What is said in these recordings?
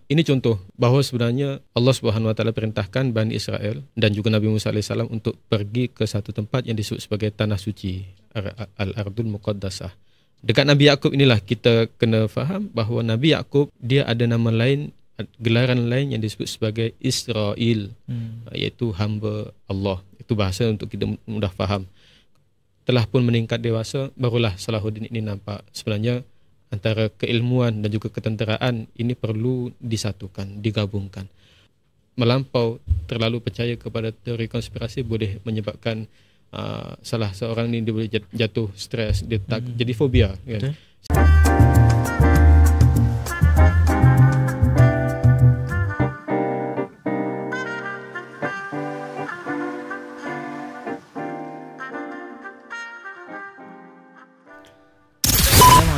Ini contoh bahawa sebenarnya Allah Subhanahu Wa Taala perintahkan Bani Israel dan juga Nabi Musa AS untuk pergi ke satu tempat yang disebut sebagai tanah suci, Al-Ardul Muqaddasah. Dekat Nabi Yaqub inilah kita kena faham bahawa Nabi Yaqub dia ada nama lain, gelaran lain yang disebut sebagai Israel, iaitu hamba Allah. Itu bahasa untuk kita mudah faham. Telah pun meningkat dewasa, barulah Salahuddin ini nampak sebenarnya antara keilmuan dan juga ketenteraan ini perlu disatukan, digabungkan. Melampau terlalu percaya kepada teori konspirasi boleh menyebabkan salah seorang ni dia boleh jatuh stres, dia jadi fobia kan.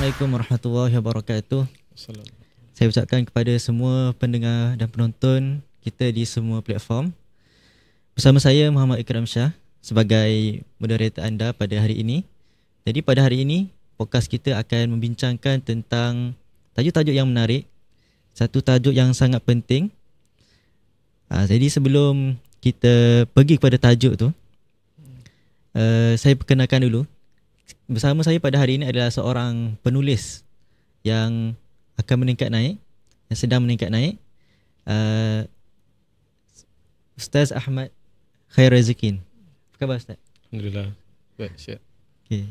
Assalamualaikum warahmatullahi wabarakatuh. Saya ucapkan kepada semua pendengar dan penonton kita di semua platform. Bersama saya Muhammad Ikram Shah sebagai moderator anda pada hari ini. Jadi pada hari ini podcast kita akan membincangkan tentang tajuk-tajuk yang menarik, satu tajuk yang sangat penting. Jadi sebelum kita pergi kepada tajuk tu, saya perkenalkan dulu. Bersama saya pada hari ini adalah seorang penulis yang akan meningkat naik, yang sedang meningkat naik, Ustaz Ahmad Khair Razikin. Apa khabar Ustaz? Alhamdulillah. Baik, siap. Okay.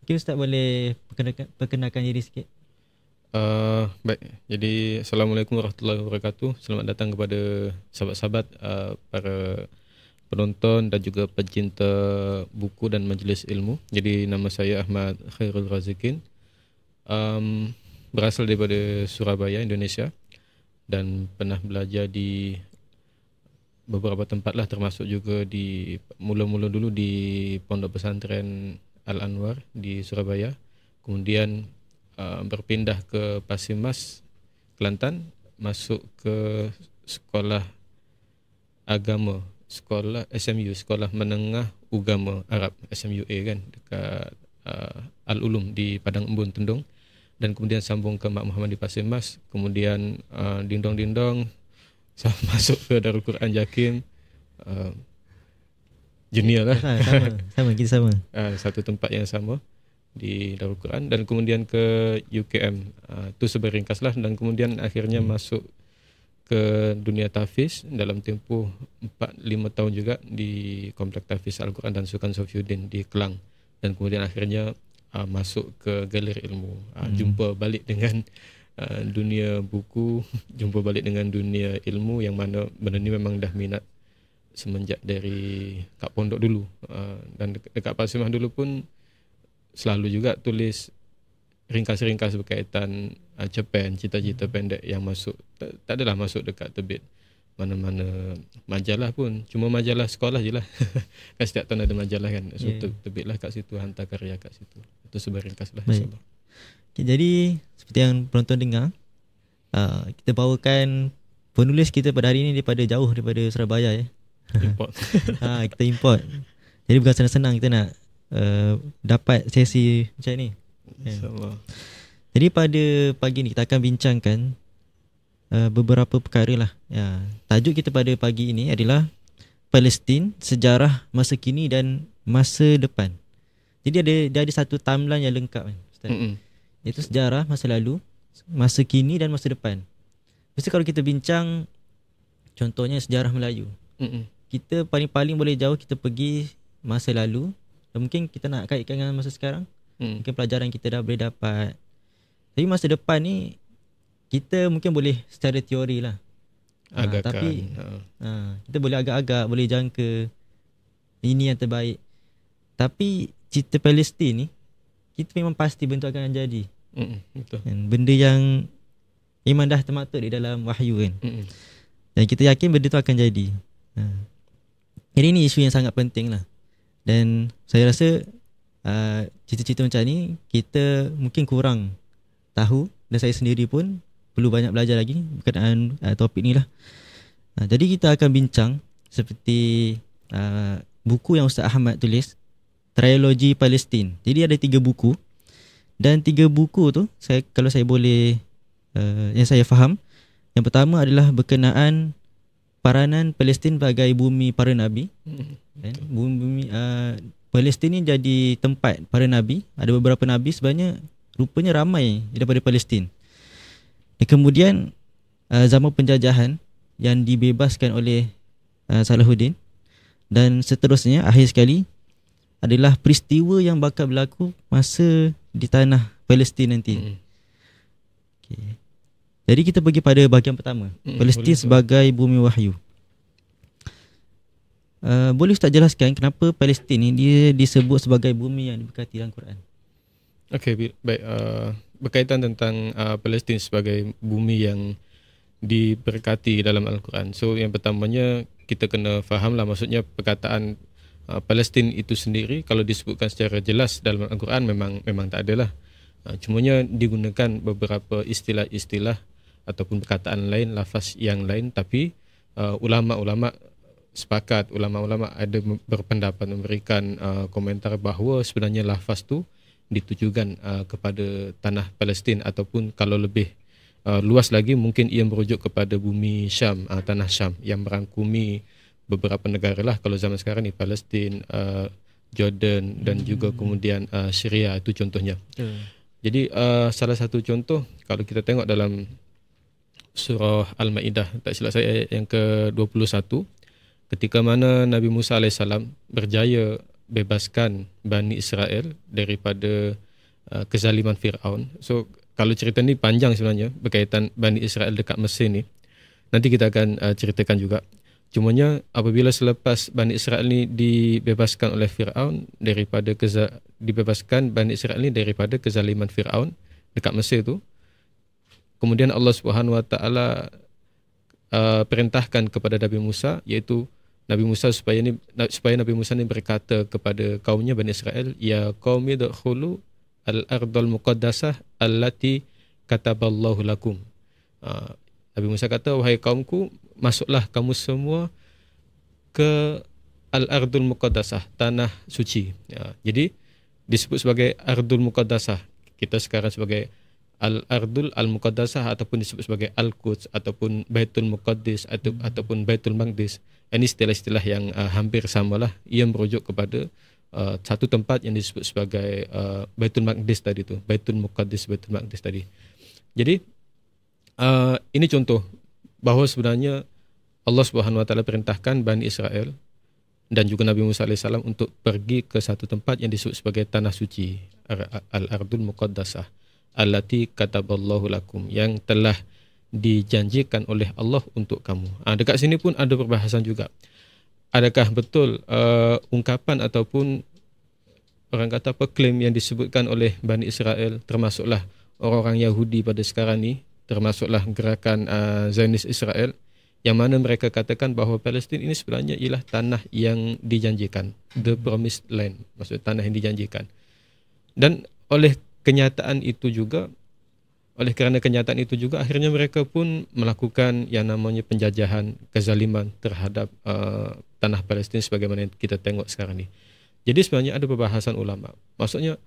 Mungkin Ustaz boleh perkenalkan diri sikit. Baik. Jadi Assalamualaikum warahmatullahi wabarakatuh. Selamat datang kepada sahabat-sahabat para penonton dan juga pecinta buku dan majlis ilmu. Jadi nama saya Ahmad Khairul Razikin, berasal daripada Surabaya, Indonesia, dan pernah belajar di beberapa tempat lah, termasuk juga di mula-mula dulu di Pondok Pesantren Al-Anwar di Surabaya, kemudian berpindah ke Pasir Mas, Kelantan, masuk ke sekolah agama, sekolah SMU, Sekolah Menengah Ugama Arab, SMUA kan, dekat Al-Ulum di Padang Embun, Tendung, dan kemudian sambung ke Mak Muhammad di Pasir Mas, kemudian dindong-dindong masuk ke Darul Quran Jakim, junior lah, sama kita sama, satu tempat yang sama di Darul Quran, dan kemudian ke UKM, tu seberingkas lah, dan kemudian akhirnya masuk ke dunia tahfiz dalam tempoh 4-5 tahun juga di Komplek Tahfiz Al-Quran dan Sultan Sofiuddin di Kelang, dan kemudian akhirnya masuk ke galeri ilmu, jumpa balik dengan dunia buku, jumpa balik dengan dunia ilmu, yang mana benda ni memang dah minat semenjak dari kat pondok dulu, dan dekat Pasir Mas dulu pun selalu juga tulis ringkas-ringkas berkaitan cerpen, cita-cita pendek yang masuk, tak adalah masuk dekat terbit mana-mana majalah pun, cuma majalah sekolah je lah. Kan setiap tahun ada majalah kan, so terbitlah kat situ, hantar karya kat situ, itu seberingkas lah. Okay, jadi seperti yang penonton dengar, kita bawakan penulis kita pada hari ini daripada jauh, daripada Surabaya ya. Import. Kita import. Jadi bukan senang-senang kita nak dapat sesi macam ni. InsyaAllah. Jadi pada pagi ni kita akan bincangkan beberapa perkara lah. Tajuk kita pada pagi ini adalah Palestin, sejarah masa kini dan masa depan. Jadi dia ada satu timeline yang lengkap kan, Ustaz. Iaitu sejarah masa lalu, masa kini dan masa depan. Mesti kalau kita bincang contohnya sejarah Melayu, kita paling-paling boleh jauh kita pergi masa lalu, dan mungkin kita nak kaitkan dengan masa sekarang. Mungkin pelajaran kita dah boleh dapat. Tapi masa depan ni kita mungkin boleh secara teori lah, tapi kita boleh agak-agak boleh jangka ini yang terbaik. Tapi cerita Palestin ni kita memang pasti bentuk akan jadi. Betul. Benda yang memang dah termaktub di dalam wahyu kan. Dan kita yakin benda tu akan jadi. Jadi ni isu yang sangat penting lah. Dan saya rasa cerita-cerita macam ni kita mungkin kurang tahu, dan saya sendiri pun perlu banyak belajar lagi berkenaan topik ni lah. Jadi kita akan bincang seperti buku yang Ustaz Ahmad tulis, Trilogi Palestin. Jadi ada 3 buku, dan 3 buku tu kalau saya boleh yang saya faham Yang pertama adalah berkenaan peranan Palestin sebagai bumi para nabi. Kan? Bumi Palestin ni jadi tempat para nabi. Ada beberapa nabi sebenarnya rupanya ramai daripada Palestin. Dan kemudian zaman penjajahan yang dibebaskan oleh Salahuddin, dan seterusnya akhir sekali adalah peristiwa yang bakal berlaku masa di tanah Palestin nanti. Okay. Jadi kita pergi pada bahagian pertama, Palestin sebagai bumi wahyu. Boleh Ustaz jelaskan kenapa Palestin ni dia disebut sebagai bumi yang diberkati dalam Quran? Okey, baik. Berkaitan tentang Palestin sebagai bumi yang diberkati dalam Al-Quran. So yang pertamanya kita kena fahamlah, maksudnya perkataan Palestin itu sendiri kalau disebutkan secara jelas dalam Al-Quran memang tak adalah. Cumanya digunakan beberapa istilah-istilah ataupun perkataan lain, lafaz yang lain, tapi ulama-ulama sepakat, ulama-ulama ada berpendapat memberikan komentar bahawa sebenarnya lafaz tu ditujukan kepada tanah Palestin, ataupun kalau lebih luas lagi mungkin ia merujuk kepada bumi Syam, tanah Syam yang merangkumi beberapa negara lah. Kalau zaman sekarang ni Palestin, Jordan dan juga kemudian Syria, itu contohnya. Jadi salah satu contoh kalau kita tengok dalam surah Al-Maidah, tak silap saya ayat yang ke-21, ketika mana Nabi Musa AS berjaya bebaskan Bani Israel daripada kezaliman Fir'aun. So kalau cerita ni panjang sebenarnya berkaitan Bani Israel dekat Mesir ni. Nanti kita akan ceritakan juga. Cumanya apabila selepas Bani Israel ni dibebaskan oleh Fir'aun dibebaskan Bani Israel ni daripada kezaliman Fir'aun dekat Mesir tu, kemudian Allah Subhanahu Wa Taala perintahkan kepada Nabi Musa, iaitu Nabi Musa supaya Nabi Musa ni berkata kepada kaumnya Bani Israel, ya qaumi dukhulu al-ardal muqaddasah allati kataballahu lakum. Nabi Musa kata, wahai kaumku, masuklah kamu semua ke al-ardul muqaddasah, tanah suci. Jadi disebut sebagai ardul muqaddasah. Kita sekarang sebagai Al-Ardul Al-Muqaddasah, ataupun disebut sebagai Al-Quds, ataupun Baitul Muqaddis, ataupun Baitul Maqdis. Ini istilah-istilah yang hampir samalah. Ia merujuk kepada satu tempat yang disebut sebagai Baitul Maqdis tadi tu, Baitul Muqaddis, Baitul Maqdis tadi. Jadi ini contoh bahawa sebenarnya Allah Subhanahu Wa Taala perintahkan Bani Israel dan juga Nabi Musa AS untuk pergi ke satu tempat yang disebut sebagai tanah suci, Al-Ardul Muqaddasah allati kataballahu lakum, yang telah dijanjikan oleh Allah untuk kamu. Dekat sini pun ada perbahasan juga. Adakah betul ungkapan ataupun orang kata klaim yang disebutkan oleh Bani Israel, termasuklah orang-orang Yahudi pada sekarang ni, termasuklah gerakan Zionis Israel, yang mana mereka katakan bahawa Palestin ini sebenarnya ialah tanah yang dijanjikan, the promised land, maksud tanah yang dijanjikan. Dan oleh kenyataan itu juga, akhirnya mereka pun melakukan yang namanya penjajahan, kezaliman terhadap tanah Palestin sebagaimana yang kita tengok sekarang ni. Jadi sebenarnya ada perbahasan ulama. Maksudnya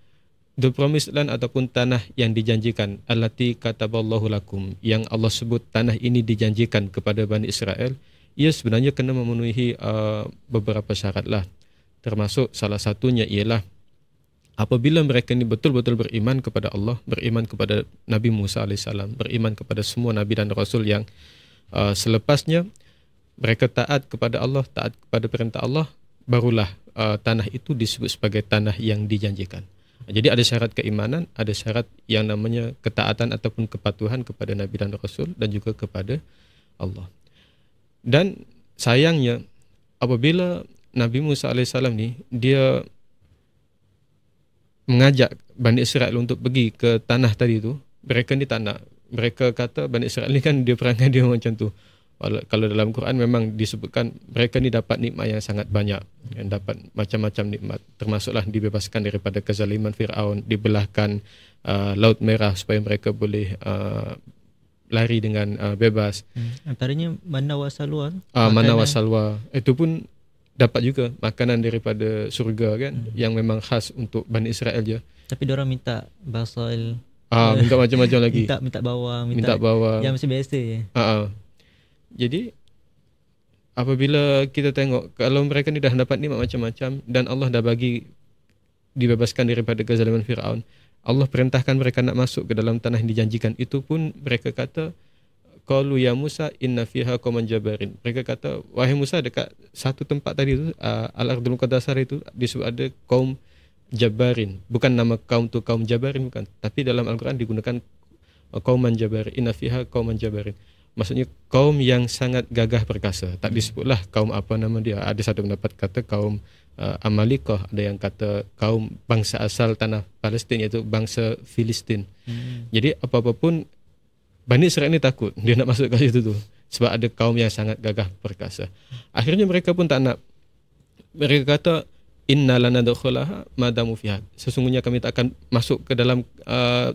the promised land ataupun tanah yang dijanjikan, allati kataballahu lakum, yang Allah sebut tanah ini dijanjikan kepada Bani Israel, ia sebenarnya kena memenuhi beberapa syarat lah. Termasuk salah satunya ialah apabila mereka ini betul-betul beriman kepada Allah, beriman kepada Nabi Musa AS, beriman kepada semua Nabi dan Rasul yang selepasnya, mereka taat kepada Allah, taat kepada perintah Allah, barulah tanah itu disebut sebagai tanah yang dijanjikan. Jadi ada syarat keimanan, ada syarat yang namanya ketaatan ataupun kepatuhan kepada Nabi dan Rasul dan juga kepada Allah. Dan sayangnya apabila Nabi Musa AS ni dia mengajak Bani Israel untuk pergi ke tanah tadi tu, mereka ni tak nak. Mereka kata Bani Israel ni kan dia perangai dia macam tu. Kalau dalam Quran memang disebutkan mereka ni dapat nikmat yang sangat banyak, yang dapat macam-macam nikmat, termasuklah dibebaskan daripada kezaliman Fir'aun, dibelahkan Laut Merah supaya mereka boleh lari dengan bebas. Antaranya Manna wa Salwa. Manna wa Salwa itu pun dapat juga makanan daripada surga kan, yang memang khas untuk Bani Israel je. Tapi diorang minta basal Minta macam-macam lagi. Minta bawang, Minta bawang. yang macam biasa je. Jadi apabila kita tengok kalau mereka ni dah dapat nikmat macam-macam dan Allah dah bagi dibebaskan daripada kezaliman Firaun, Allah perintahkan mereka nak masuk ke dalam tanah yang dijanjikan, itu pun mereka kata qalu ya Musa inna fiha qauman jabarin. Mereka kata, wahai Musa, dekat satu tempat tadi tu Al-Ardul Muqaddasah itu disebut ada kaum Jabarin. Bukan nama kaum tu kaum Jabarin, bukan, tapi dalam Al-Quran digunakan qauman jabarin, inna fiha qauman jabarin. Maksudnya kaum yang sangat gagah perkasa. Tak disebutlah kaum apa nama dia. Ada satu pendapat kata kaum Amalikah, ada yang kata kaum bangsa asal tanah Palestin, iaitu bangsa Filistin. Jadi apa-apa pun Bani Israel ni takut dia nak masuk ke situ tu, sebab ada kaum yang sangat gagah perkasa. Akhirnya mereka pun tak nak. Mereka kata inna lanadkhulaha madamu fiha. Sesungguhnya kami tak akan masuk ke dalam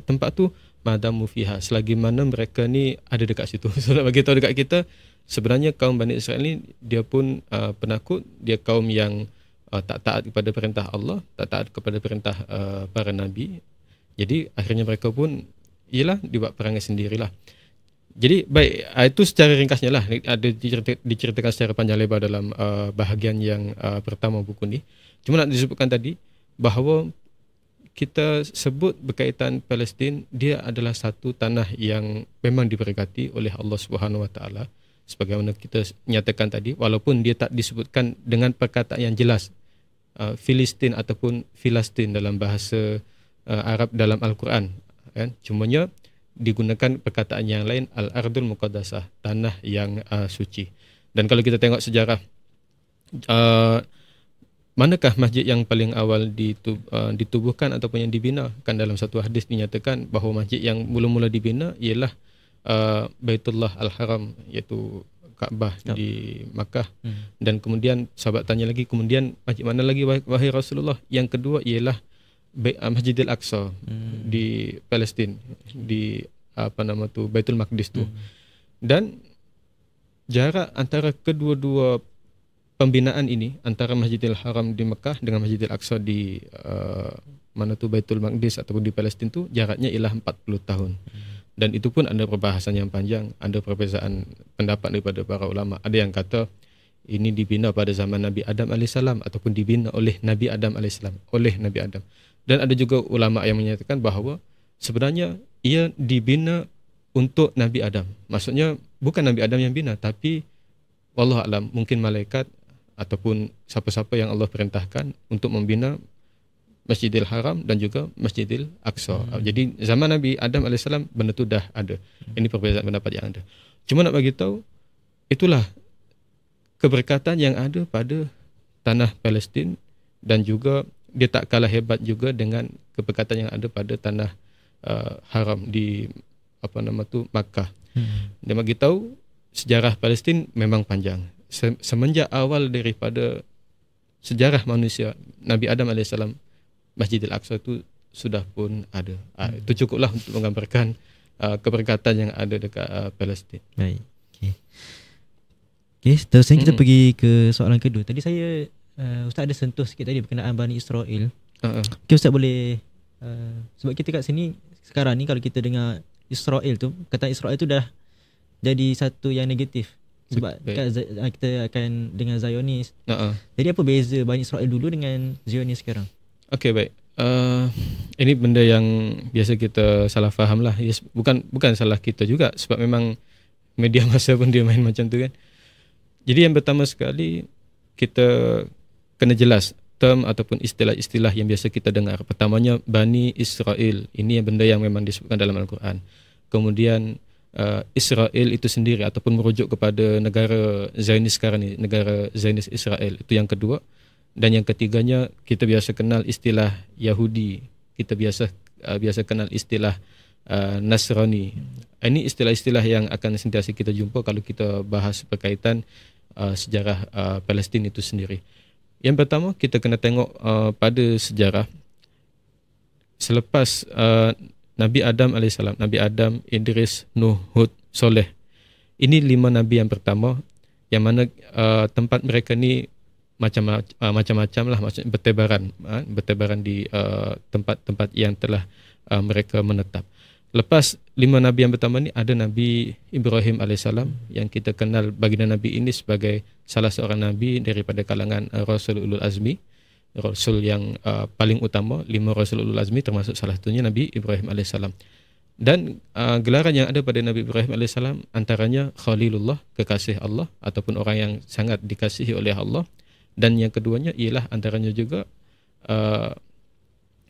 tempat tu madamu fiha, selagi mana mereka ni ada dekat situ. So nak bagi tahu dekat kita, sebenarnya kaum Bani Israel ni dia pun penakut, dia kaum yang tak taat kepada perintah Allah, tak taat kepada perintah para nabi. Jadi akhirnya mereka pun ialah dibuat perangai sendirilah. Jadi baik, itu secara ringkasnya lah, ada diceritakan secara panjang lebar dalam bahagian yang pertama buku ni. Cuma nak disebutkan tadi bahawa kita sebut berkaitan Palestin, dia adalah satu tanah yang memang diberkati oleh Allah Subhanahu Wa Taala, sebagaimana kita nyatakan tadi, walaupun dia tak disebutkan dengan perkataan yang jelas Filistin ataupun Filastin dalam bahasa Arab dalam Al-Quran, kan? Cumanya digunakan perkataan yang lain, Al-Ardul Muqaddasah, tanah yang suci. Dan kalau kita tengok sejarah, manakah masjid yang paling awal ditubuhkan ataupun yang dibina? Kan dalam satu hadis dinyatakan bahawa masjid yang mula-mula dibina ialah Baitullah Al-Haram, iaitu Kaabah di Makkah. Dan kemudian sahabat tanya lagi, kemudian masjid mana lagi wahai Rasulullah? Yang kedua ialah Masjidil Aqsa di Palestin, di Baitul Maqdis tu. Dan jarak antara kedua-dua pembinaan ini, antara Masjidil Haram di Mekah dengan Masjidil Aqsa di Baitul Maqdis ataupun di Palestin tu, jaraknya ialah 40 tahun. Dan itu pun ada perbahasan yang panjang, ada perbezaan pendapat daripada para ulama. Ada yang kata ini dibina pada zaman Nabi Adam AS ataupun dibina oleh Nabi Adam AS, oleh Nabi Adam. Dan ada juga ulama yang menyatakan bahawa sebenarnya ia dibina untuk Nabi Adam. Maksudnya bukan Nabi Adam yang bina, tapi wallahu alam, mungkin malaikat ataupun siapa-siapa yang Allah perintahkan untuk membina Masjidil Haram dan juga Masjidil Aqsa. Jadi zaman Nabi Adam AS benda tu dah ada. Ini perbezaan pendapat yang ada. Cuma nak bagi tahu, itulah keberkatan yang ada pada tanah Palestin, dan juga dia tak kalah hebat juga dengan keberkatan yang ada pada tanah haram di Makkah. Dia bagi tahu sejarah Palestin memang panjang. Semenjak awal daripada sejarah manusia, Nabi Adam AS, Masjidil Aqsa itu sudah pun ada. Itu cukuplah untuk menggambarkan keberkatan yang ada dekat Palestin. Baik. Okay, terusnya kita pergi ke soalan kedua. Tadi saya Ustaz ada sentuh sikit tadi berkenaan Bani Israel. Okay, Ustaz boleh sebab kita kat sini sekarang ni kalau kita dengar Israel tu, kata Israel tu dah jadi satu yang negatif. Sebab kita akan dengan Zionis. Jadi apa beza Bani Israel dulu dengan Zionis sekarang? Okey, baik. Ini benda yang biasa kita salah faham lah. Yes, bukan salah kita juga, sebab memang media masa pun dia main macam tu kan. Jadi yang pertama sekali, kita kena jelas term ataupun istilah-istilah yang biasa kita dengar. Pertamanya Bani Israel. Ini yang benda yang memang disebutkan dalam Al-Quran. Kemudian Israel itu sendiri ataupun merujuk kepada negara Zionis sekarang ni, negara Zionis Israel. Itu yang kedua. Dan yang ketiganya, kita biasa kenal istilah Yahudi. Kita biasa kenal istilah Nasrani. Ini istilah-istilah yang akan sentiasa kita jumpa kalau kita bahas berkaitan sejarah Palestin itu sendiri. Yang pertama, kita kena tengok pada sejarah selepas Nabi Adam AS, Nabi Adam, Idris, Nuh, Hud, Soleh. Ini 5 nabi yang pertama, yang mana tempat mereka ni macam-macam lah, maksudnya bertebaran di tempat-tempat yang telah mereka menetap. lepas 5 Nabi yang pertama ni ada Nabi Ibrahim alaihissalam yang kita kenal baginda Nabi ini sebagai salah seorang Nabi daripada kalangan Rasul Ulul Azmi, Rasul yang paling utama, 5 Rasul Ulul Azmi termasuk salah satunya Nabi Ibrahim alaihissalam. Dan gelaran yang ada pada Nabi Ibrahim alaihissalam antaranya Khalilullah, kekasih Allah ataupun orang yang sangat dikasihi oleh Allah, dan yang keduanya ialah antaranya juga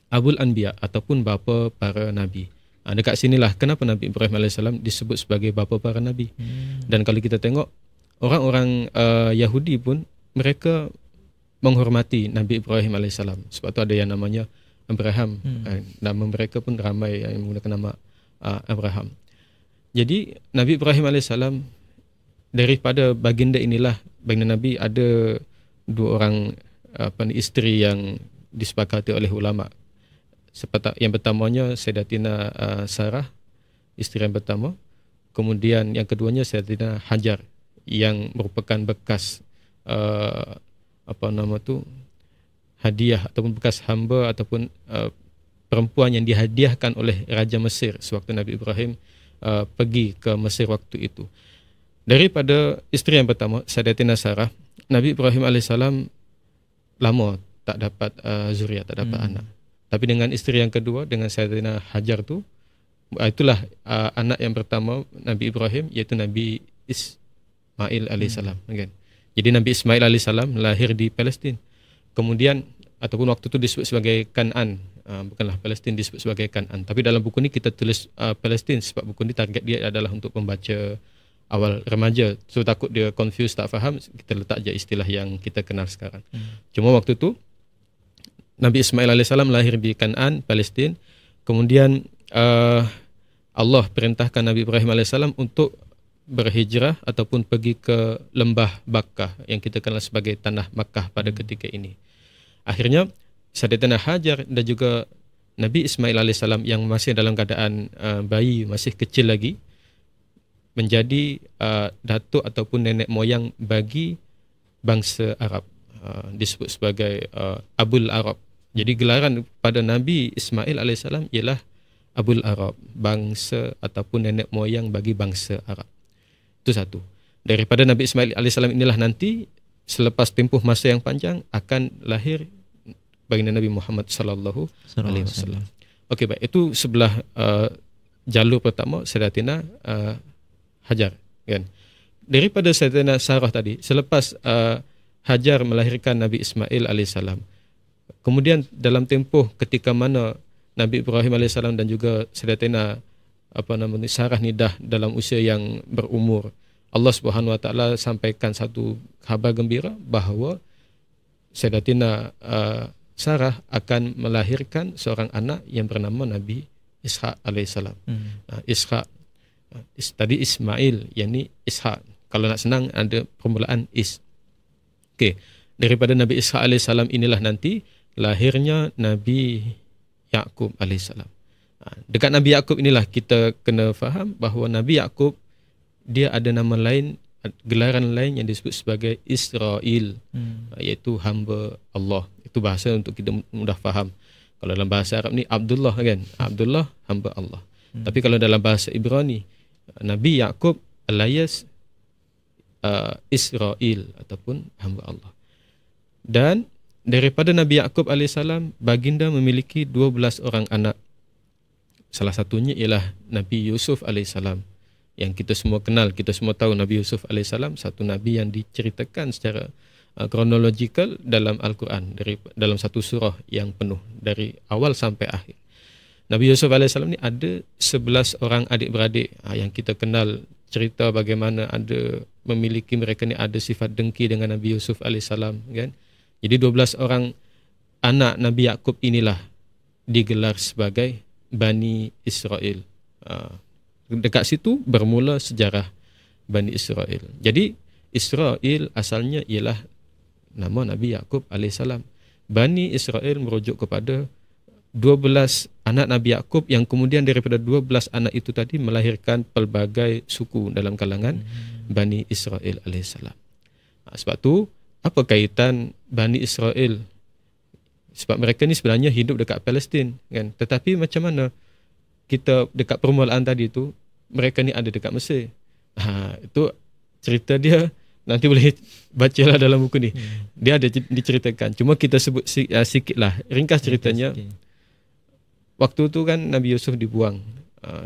Abul Anbiya ataupun bapa para Nabi. Dekat sinilah kenapa Nabi Ibrahim alaihissalam disebut sebagai bapa para Nabi. Dan kalau kita tengok orang-orang Yahudi pun mereka menghormati Nabi Ibrahim alaihissalam. Sebab tu ada yang namanya Abraham. Nama mereka pun ramai yang menggunakan nama Abraham. Jadi Nabi Ibrahim alaihissalam, daripada baginda inilah, baginda Nabi ada 2 orang isteri yang disepakati oleh ulama. Yang pertamanya Sayyidatina Sarah, isteri yang pertama. Kemudian yang keduanya Sayyidatina Hajar yang merupakan bekas hadiah ataupun bekas hamba ataupun perempuan yang dihadiahkan oleh Raja Mesir sewaktu Nabi Ibrahim pergi ke Mesir waktu itu. Daripada isteri yang pertama Sayyidatina Sarah, Nabi Ibrahim alaihissalam lama tak dapat zuriat, tak dapat anak. Tapi dengan isteri yang kedua, dengan Sayyidatina Hajar tu, itulah anak yang pertama Nabi Ibrahim, iaitu Nabi Ismail alaihissalam. Kan? Jadi Nabi Ismail alaihissalam lahir di Palestin. Kemudian ataupun waktu itu disebut sebagai Kan'an, bukanlah Palestin, disebut sebagai Kan'an. Tapi dalam buku ni kita tulis Palestin sebab buku ni target dia adalah untuk pembaca awal remaja. So takut dia confused, tak faham, kita letak je istilah yang kita kenal sekarang. Cuma waktu tu Nabi Ismail alaihissalam lahir di Kan'an, Palestin. Kemudian Allah perintahkan Nabi Ibrahim alaihissalam untuk berhijrah ataupun pergi ke lembah Bakkah yang kita kenal sebagai tanah Makkah pada ketika ini. Akhirnya Sayyidatina Hajar dan juga Nabi Ismail alaihissalam yang masih dalam keadaan bayi, masih kecil lagi, menjadi datuk ataupun nenek moyang bagi bangsa Arab. Disebut sebagai Abul Arab. Jadi gelaran pada Nabi Ismail alaihissalam ialah Abul Arab, bangsa ataupun nenek moyang bagi bangsa Arab. Itu satu. Daripada Nabi Ismail alaihissalam inilah nanti selepas tempoh masa yang panjang akan lahir baginda Nabi Muhammad sallallahu alaihi wasallam. Okey, baik. Itu sebelah jalur pertama Sayyidatina Hajar, kan. Daripada Sayyidatina Sarah tadi, selepas Hajar melahirkan Nabi Ismail alaihissalam, kemudian dalam tempoh ketika mana Nabi Ibrahim alaihissalam dan juga Sayyidatina Sarah ni dah dalam usia yang berumur, Allah Subhanahu wa taala sampaikan satu khabar gembira bahawa Sayyidatina Sarah akan melahirkan seorang anak yang bernama Nabi Ishaq alaihissalam. Ishaq tadi Ismail, yakni Ishaq. Kalau nak senang ada permulaan is. Okey, daripada Nabi Ishaq alaihissalam inilah nanti lahirnya Nabi Yaqub alaihissalam. Dekat Nabi Yaqub inilah kita kena faham bahawa Nabi Yaqub dia ada nama lain, gelaran lain yang disebut sebagai Israel, iaitu hamba Allah. Itu bahasa untuk kita mudah faham. Kalau dalam bahasa Arab ni Abdullah, kan? Abdullah, hamba Allah. Tapi kalau dalam bahasa Ibrani, Nabi Yaqub alias Israel ataupun hamba Allah. Dan daripada Nabi Yaqub alaihissalam, baginda memiliki 12 orang anak. Salah satunya ialah Nabi Yusuf alaihissalam, yang kita semua kenal, kita semua tahu Nabi Yusuf alaihissalam, satu nabi yang diceritakan secara kronologikal dalam Al-Quran, dalam satu surah yang penuh dari awal sampai akhir. Nabi Yusuf alaihissalam ni ada 11 orang adik-beradik yang kita kenal cerita bagaimana ada memiliki mereka ni ada sifat dengki dengan Nabi Yusuf alaihissalam, kan? Jadi 12 orang anak Nabi Yaqub inilah digelar sebagai Bani Israel. Dekat situ bermula sejarah Bani Israel. Jadi Israel asalnya ialah nama Nabi Yaqub alaihissalam. Bani Israel merujuk kepada 12 anak Nabi Yaqub yang kemudian daripada 12 anak itu tadi melahirkan pelbagai suku dalam kalangan Bani Israel alaihissalam. Sebab tu apa kaitan Bani Israel? Sebab mereka ni sebenarnya hidup dekat Palestin, kan? Tetapi macam mana kita dekat permulaan tadi tu, mereka ni ada dekat Mesir. Itu cerita dia, nanti boleh bacalah dalam buku ni. Dia ada diceritakan. Cuma kita sebut sikit lah. Ringkas ceritanya. Waktu tu kan Nabi Yusuf dibuang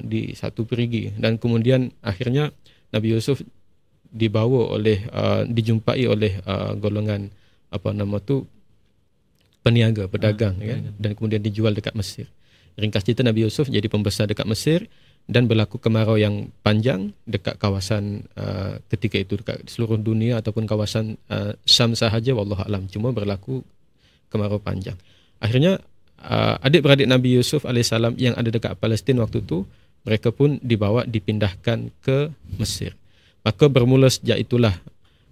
di satu perigi, dan kemudian akhirnya Nabi Yusuf dibawa oleh dijumpai oleh golongan peniaga, pedagang kan, dan kemudian dijual dekat Mesir. Ringkas cerita, Nabi Yusuf jadi pembesar dekat Mesir dan berlaku kemarau yang panjang dekat kawasan ketika itu, dekat seluruh dunia ataupun kawasan Syam sahaja, wallahu alam, cuma berlaku kemarau panjang. Akhirnya adik-beradik Nabi Yusuf alaihissalam yang ada dekat Palestin waktu tu, mereka pun dipindahkan ke Mesir. Maka bermula sejak itulah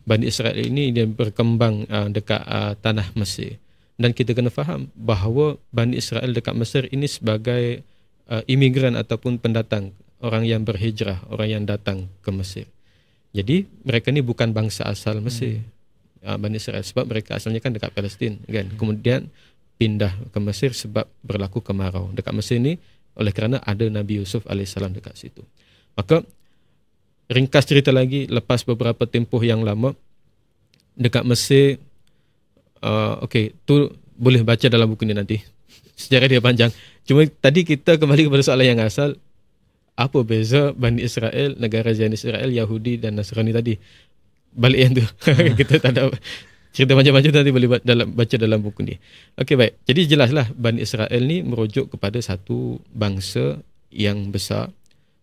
Bani Israel ini dia berkembang dekat tanah Mesir. Dan kita kena faham bahawa Bani Israel dekat Mesir ini sebagai imigran ataupun pendatang, orang yang berhijrah, orang yang datang ke Mesir. Jadi mereka ni bukan bangsa asal Mesir, Bani Israel, sebab mereka asalnya kan dekat Palestin kan. Kemudian pindah ke Mesir sebab berlaku kemarau dekat Mesir ni, oleh kerana ada Nabi Yusuf alaihissalam dekat situ. Maka ringkas cerita lagi, lepas beberapa tempoh yang lama dekat Mesir, tu boleh baca dalam buku ni nanti. Sejarah dia panjang. Cuma tadi kita kembali kepada soalan yang asal. Apa beza Bani Israel, negara Zionis Israel, Yahudi dan Nasrani tadi? Balik yang tu. Kita tak ada cerita macam-macam, nanti boleh baca dalam buku ni. Okey, baik. Jadi jelaslah Bani Israel ni merujuk kepada satu bangsa yang besar,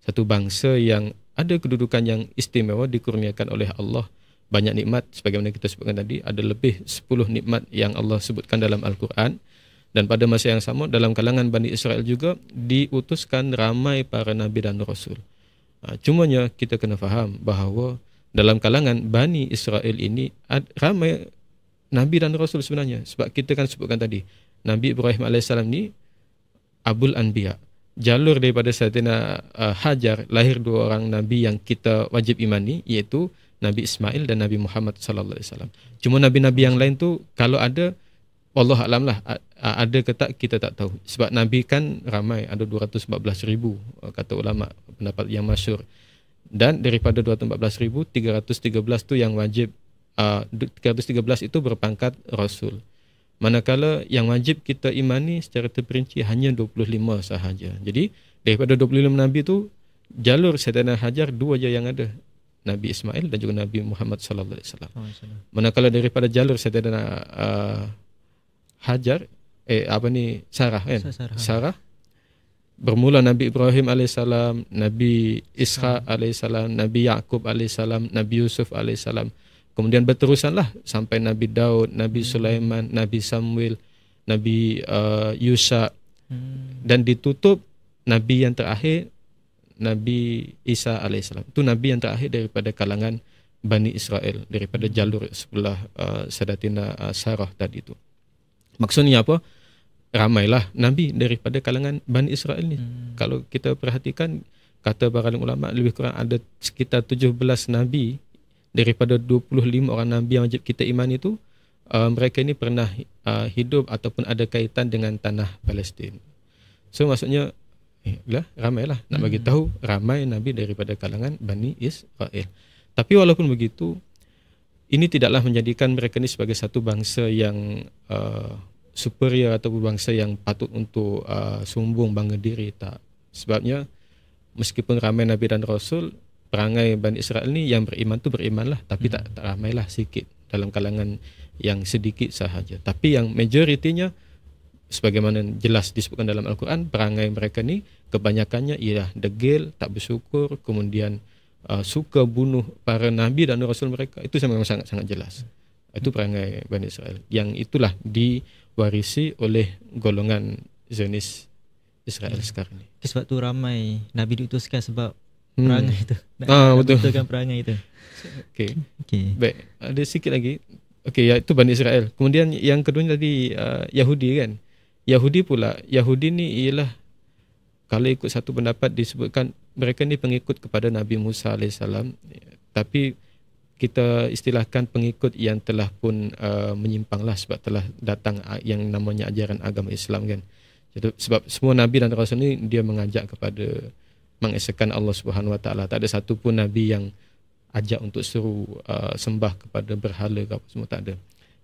satu bangsa yang ada kedudukan yang istimewa, dikurniakan oleh Allah banyak nikmat. Sebagaimana kita sebutkan tadi, ada lebih 10 nikmat yang Allah sebutkan dalam Al-Quran. Dan pada masa yang sama, dalam kalangan Bani Israel juga diutuskan ramai para Nabi dan Rasul. Cumanya kita kena faham bahawa dalam kalangan Bani Israel ini ramai Nabi dan Rasul sebenarnya. Sebab kita kan sebutkan tadi, Nabi Ibrahim AS ni Abul Anbiya. Jalur daripada Sayyidina Hajar, lahir dua orang Nabi yang kita wajib imani, iaitu Nabi Ismail dan Nabi Muhammad sallallahu alaihi wasallam. Cuma nabi-nabi yang lain tu kalau ada, wallah alam lah, ada ke tak kita tak tahu. Sebab nabi kan ramai, ada 214,000 kata ulama, pendapat yang masyhur. Dan daripada 214,000, 313 tu yang wajib, 313 itu berpangkat rasul. Manakala yang wajib kita imani secara terperinci hanya 25 sahaja. Jadi daripada 25 nabi tu, jalur Sayyidina Hajar dua je yang ada, Nabi Ismail dan juga Nabi Muhammad sallallahu alaihi wasallam. Manakala daripada jalur Sayyidina Hajar, Sarah kan? Sarah bermula Nabi Ibrahim alaihissalam, Nabi Ishaq alaihissalam, Nabi Yaqub alaihissalam, Nabi Yusuf alaihissalam. Kemudian berterusanlah sampai Nabi Daud, Nabi Sulaiman, Nabi Samuel, Nabi Yusha, dan ditutup Nabi yang terakhir, Nabi Isa alaihissalam. Itu Nabi yang terakhir daripada kalangan Bani Israel, daripada jalur sebelah Sayyidatina Sarah tadi itu. Maksudnya apa? Ramailah Nabi daripada kalangan Bani Israel ni. Kalau kita perhatikan, kata para ulama, lebih kurang ada sekitar 17 Nabi daripada 25 orang Nabi yang wajib kita imani itu. Mereka ini pernah hidup ataupun ada kaitan dengan tanah Palestin. So maksudnya ramailah, nak bagi tahu ramai Nabi daripada kalangan Bani Israel. Tapi walaupun begitu, ini tidaklah menjadikan mereka ni sebagai satu bangsa yang superior atau bangsa yang patut untuk sombong bangga diri, tak. Sebabnya meskipun ramai Nabi dan Rasul, perangai Bani Israel ni yang beriman tu berimanlah, tapi tak ramailah, sikit dalam kalangan yang sedikit sahaja. Tapi yang majoritinya, sebagaimana jelas disebutkan dalam Al-Quran, perangai mereka ni kebanyakannya ialah degil, tak bersyukur, kemudian suka bunuh para Nabi dan Rasul mereka. Itu memang sangat-sangat jelas. Itu perangai Bani Israel, yang itulah diwarisi oleh golongan Zionis Israel sekarang ni. Sebab tu ramai Nabi diutuskan sebab perangai itu. Betul. Betulkan perangai itu. Okay. Baik, ada sikit lagi. Okey, itu Bani Israel. Kemudian yang kedua tadi Yahudi kan. Yahudi pula, Yahudi ni ialah, kalau ikut satu pendapat disebutkan mereka ni pengikut kepada Nabi Musa alaihissalam, tapi kita istilahkan pengikut yang telah pun menyimpanglah, sebab telah datang yang namanya ajaran agama Islam kan. Jadi, sebab semua nabi dan rasul ni dia mengajak kepada mengesahkan Allah Subhanahu Wa Taala. Tak ada satu pun nabi yang ajak untuk suruh sembah kepada berhala ke apa semua, tak ada.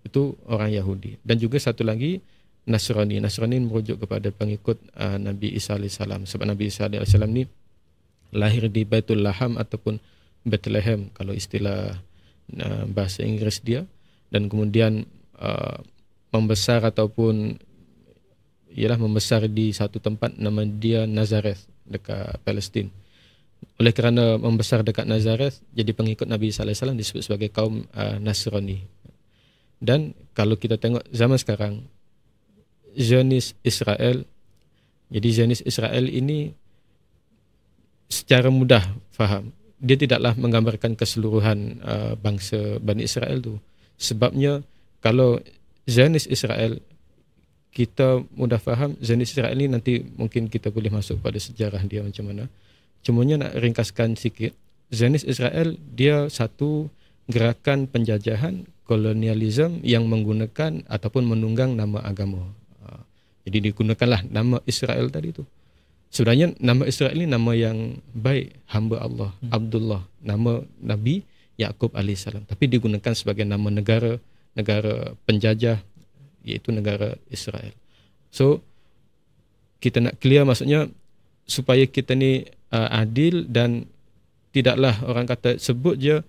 Itu orang Yahudi. Dan juga satu lagi Nasrani. Nasrani merujuk kepada pengikut Nabi Isa AS. Sebab Nabi Isa AS ni lahir di Baitul Laham ataupun Bethlehem kalau istilah bahasa Inggeris dia, dan kemudian membesar ataupun membesar di satu tempat nama dia Nazareth dekat Palestin. Oleh kerana membesar dekat Nazareth, jadi pengikut Nabi Isa AS disebut sebagai kaum Nasrani. Dan kalau kita tengok zaman sekarang, Zionis Israel, jadi Zionis Israel ini secara mudah faham, dia tidaklah menggambarkan keseluruhan bangsa Bani Israel tu. Sebabnya kalau Zionis Israel, kita mudah faham Zionis Israel ni nanti mungkin kita boleh masuk pada sejarah dia macam mana. Cumanya nak ringkaskan sikit, Zionis Israel dia satu gerakan penjajahan kolonialisme yang menggunakan ataupun menunggang nama agama. Jadi digunakanlah nama Israel tadi tu. Sebenarnya nama Israel ni nama yang baik, hamba Allah, Abdullah, nama Nabi Yaqub alaihissalam, tapi digunakan sebagai nama negara penjajah, iaitu negara Israel. So kita nak clear, maksudnya supaya kita ni adil dan tidaklah orang kata sebut je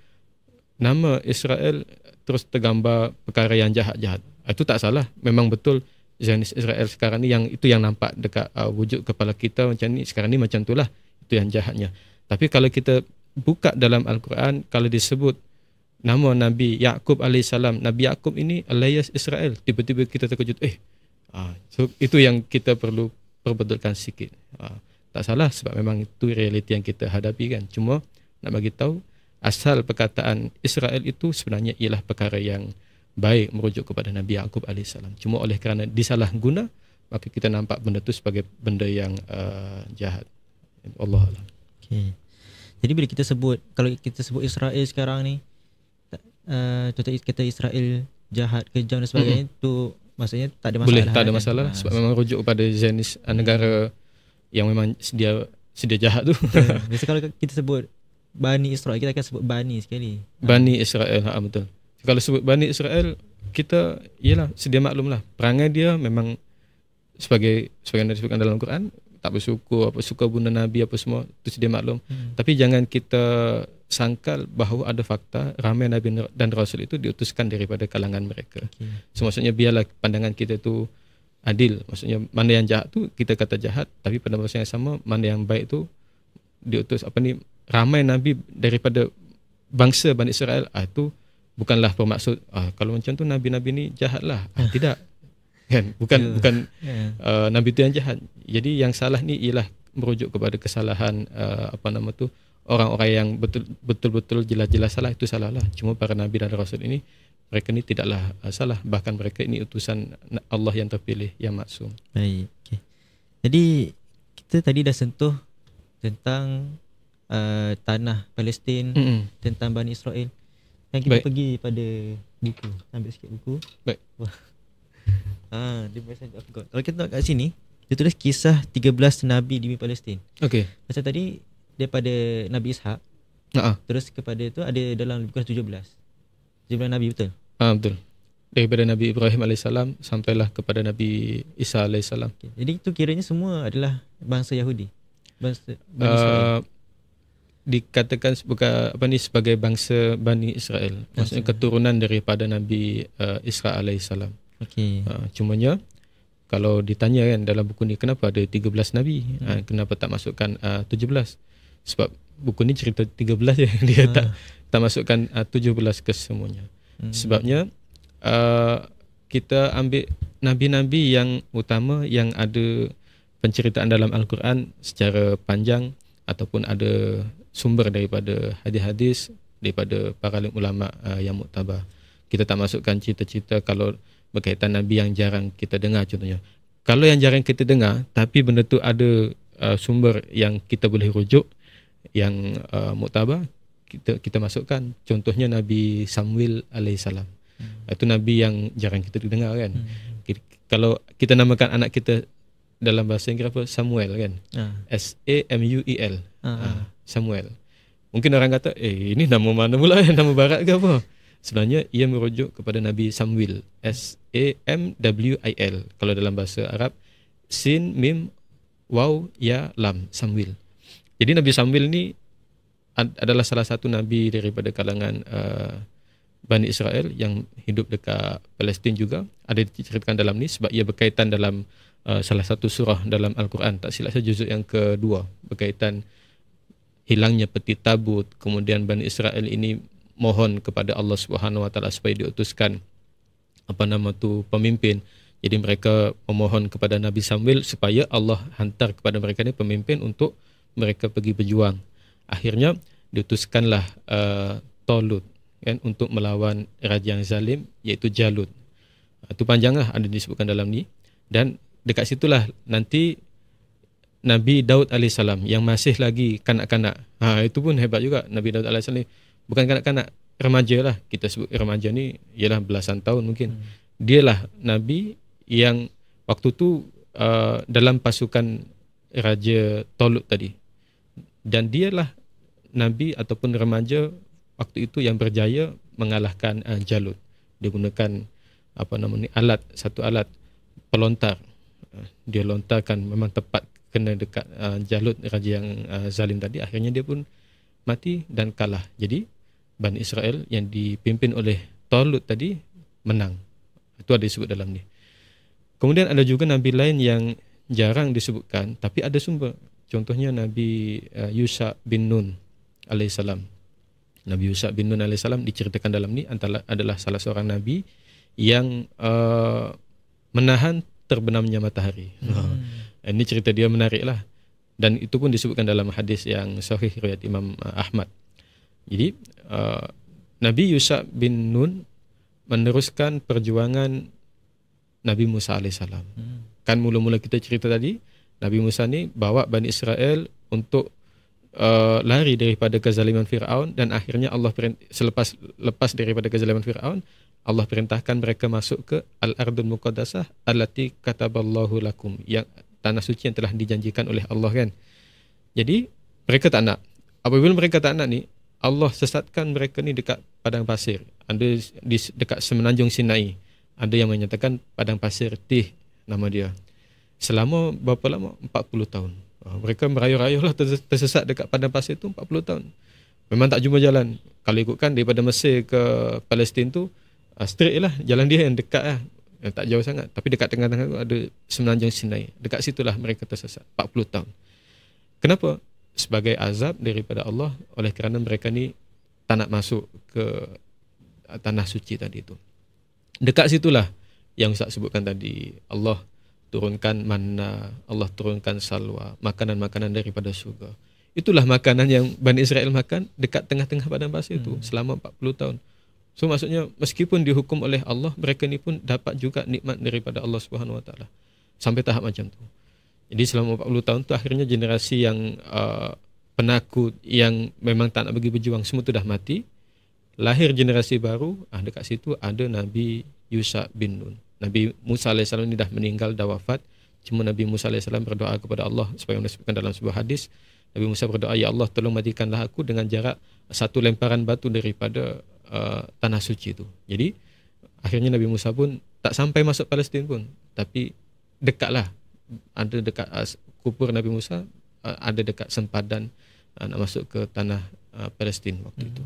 nama Israel terus tergambar perkara yang jahat-jahat. Itu tak salah, memang betul Zionis Israel sekarang ni yang itu yang nampak dekat wujud kepala kita macam ni sekarang ni, macam itulah, itu yang jahatnya. Tapi kalau kita buka dalam Al-Quran, kalau disebut nama Nabi Yaqub alaihissalam, Nabi Yaqub ini alias Israel, tiba-tiba kita terkejut. So itu yang kita perlu perbetulkan sikit. Tak salah sebab memang itu realiti yang kita hadapi kan. Cuma nak bagi tahu asal perkataan Israel itu sebenarnya ialah perkara yang baik, merujuk kepada Nabi Yaqub alaihissalam. Cuma oleh kerana disalah guna, maka kita nampak benda itu sebagai benda yang jahat. Allah Allah. Okay. Jadi bila kita sebut, kalau kita sebut Israel sekarang ni, contoh kita Israel jahat, kejam dan sebagainya, tu maksudnya tak ada masalah. Boleh, tak ada masalah kan? Sebab memang rujuk kepada Zionis, negara yang memang sedia jahat tu. Biasa kalau kita sebut Bani Israel, kita akan sebut Bani sekali. Bani Israel, betul. Kalau sebut Bani Israel, kita sedia maklum lah, perangai dia memang sebagai yang disebutkan dalam Quran, tak bersyukur, suka bunuh Nabi apa semua, itu sedia maklum. Tapi jangan kita sangkal bahawa ada fakta ramai Nabi dan Rasul itu diutuskan daripada kalangan mereka. So maksudnya biarlah pandangan kita tu adil. Maksudnya mana yang jahat tu kita kata jahat, tapi pada masa yang sama mana yang baik tu diutus ramai Nabi daripada bangsa Bani Israel. Itu bukanlah bermaksud kalau macam tu Nabi-Nabi ni jahatlah. Tidak. Kan? Bukan Nabi itu yang jahat. Jadi yang salah ni ialah merujuk kepada kesalahan orang-orang yang betul-betul jelas-jelas salah, itu salah lah. Cuma para Nabi dan Rasul ini, mereka ni tidaklah salah. Bahkan mereka ini utusan Allah yang terpilih, yang maksum. Baik. Okay. Jadi kita tadi dah sentuh tentang tanah Palestin, tentang Bani Israel. Dan kita pergi pada buku. Ambil sikit buku. Baik. Kalau kita tengok kat sini, dia tulis kisah 13 Nabi di Palestin. Okey. Macam tadi daripada Nabi Ishak, terus kepada tu ada dalam buku 17 Nabi, betul? Betul. Daripada Nabi Ibrahim AS sampailah kepada Nabi Isa AS. Okay. Jadi itu kiranya semua adalah bangsa Yahudi, bangsa Bani Israel. Dikatakan sebagai bangsa Bani Israel. Maksudnya keturunan daripada Nabi Isa alaihissalam. Okey. Cumanya kalau ditanya kan dalam buku ni kenapa ada 13 nabi? Kenapa tak masukkan 17? Sebab buku ni cerita 13 je. Dia tak masukkan 17 ke semuanya. Sebabnya kita ambil nabi-nabi yang utama yang ada penceritaan dalam Al-Quran secara panjang ataupun ada sumber daripada hadis-hadis daripada para alim ulama yang muktabar. Kita tak masukkan cerita-cerita kalau berkaitan nabi yang jarang kita dengar contohnya. Kalau yang jarang kita dengar tapi benda tu ada sumber yang kita boleh rujuk yang muktabar, kita masukkan. Contohnya Nabi Samuel alaihissalam. Itu nabi yang jarang kita dengar kan. Kalau kita namakan anak kita dalam bahasa Inggeris apa? Samuel kan? Samuel. Samuel. Mungkin orang kata, ini nama mana pula? Nama barat ke apa? Sebenarnya ia merujuk kepada Nabi Samuel. Samwil. Kalau dalam bahasa Arab, sin, mim, waw, ya, lam. Samuel. Jadi Nabi Samuel ni adalah salah satu Nabi daripada kalangan Bani Israel yang hidup dekat Palestin juga. Ada diceritakan dalam ni sebab ia berkaitan dalam salah satu surah dalam Al-Quran. Tak silap saya juzuk yang kedua. Berkaitan hilangnya peti tabut. Kemudian Bani Israel ini mohon kepada Allah Subhanahu Wa Taala supaya diutuskan pemimpin. Jadi mereka memohon kepada Nabi Samuel supaya Allah hantar kepada mereka ni pemimpin untuk mereka pergi berjuang. Akhirnya diutuskanlah Talut kan, untuk melawan raja yang zalim iaitu Jalut. Itu panjanglah ada disebutkan dalam ni. Dan dekat situlah nanti Nabi Daud AS yang masih lagi kanak-kanak. Itu pun hebat juga. Nabi Daud AS ni bukan kanak-kanak, remaja lah. Kita sebut remaja ni ialah belasan tahun mungkin. Dialah Nabi yang waktu tu dalam pasukan Raja Talut tadi. Dan dialah Nabi ataupun remaja waktu itu yang berjaya mengalahkan Jalut. Dia gunakan satu alat pelontar. Dia lontarkan memang tepat kena dekat Jalut, raja yang zalim tadi. Akhirnya dia pun mati dan kalah. Jadi Bani Israel yang dipimpin oleh Talut tadi menang. Itu ada disebut dalam ni. Kemudian ada juga Nabi lain yang jarang disebutkan tapi ada sumber. Contohnya Nabi Yusha bin Nun alaihissalam. Nabi Yusha bin Nun alaihissalam diceritakan dalam ni adalah salah seorang Nabi yang menahan terbenamnya matahari. Ini cerita dia menarik lah. Dan itu pun disebutkan dalam hadis yang sahih riwayat Imam Ahmad. Jadi Nabi Yusha bin Nun meneruskan perjuangan Nabi Musa alaihissalam. Kan mula-mula kita cerita tadi, Nabi Musa ni bawa Bani Israel untuk lari daripada kezaliman Fir'aun dan akhirnya Allah lepas daripada kezaliman Fir'aun, Allah perintahkan mereka masuk ke Al-Ardul Muqaddasah allati kataballahu lakum, yang tanah suci yang telah dijanjikan oleh Allah kan. Jadi mereka tak nak. Apabila mereka tak nak ni, Allah sesatkan mereka ni dekat padang pasir. Ada dekat semenanjung Sinai. Ada yang menyatakan padang pasir Tih nama dia. Selama berapa lama? 40 tahun. Mereka merayu-rayu lah tersesat dekat padang pasir tu 40 tahun. Memang tak jumpa jalan. Kalau ikutkan daripada Mesir ke Palestin tu, straight lah. Jalan dia yang dekat lah. Yang tak jauh sangat. Tapi dekat tengah-tengah tu ada semenanjung Sinai. Dekat situlah mereka tersesat 40 tahun. Kenapa? Sebagai azab daripada Allah oleh kerana mereka ni tak nak masuk ke tanah suci tadi tu. Dekat situlah yang Ustaz sebutkan tadi, Allah turunkan manna, Allah turunkan salwa, makanan-makanan daripada syurga. Itulah makanan yang Bani Israel makan dekat tengah-tengah padang pasir itu selama 40 tahun. So maksudnya meskipun dihukum oleh Allah, mereka ni pun dapat juga nikmat daripada Allah Subhanahu Wa Taala. Sampai tahap macam tu. Jadi selama 40 tahun tu akhirnya generasi yang penakut, yang memang tak nak pergi berjuang, semua tu dah mati. Lahir generasi baru, dekat situ ada Nabi Yusha bin Nun. Nabi Musa AS ni dah meninggal, dah wafat. Cuma Nabi Musa AS berdoa kepada Allah, sebagaimana disebutkan dalam sebuah hadis. Nabi Musa berdoa, ya Allah tolong matikanlah aku dengan jarak satu lemparan batu daripada tanah suci itu. Jadi akhirnya Nabi Musa pun tak sampai masuk Palestin pun, tapi dekatlah. Ada dekat kubur Nabi Musa, ada dekat sempadan nak masuk ke tanah Palestin waktu itu.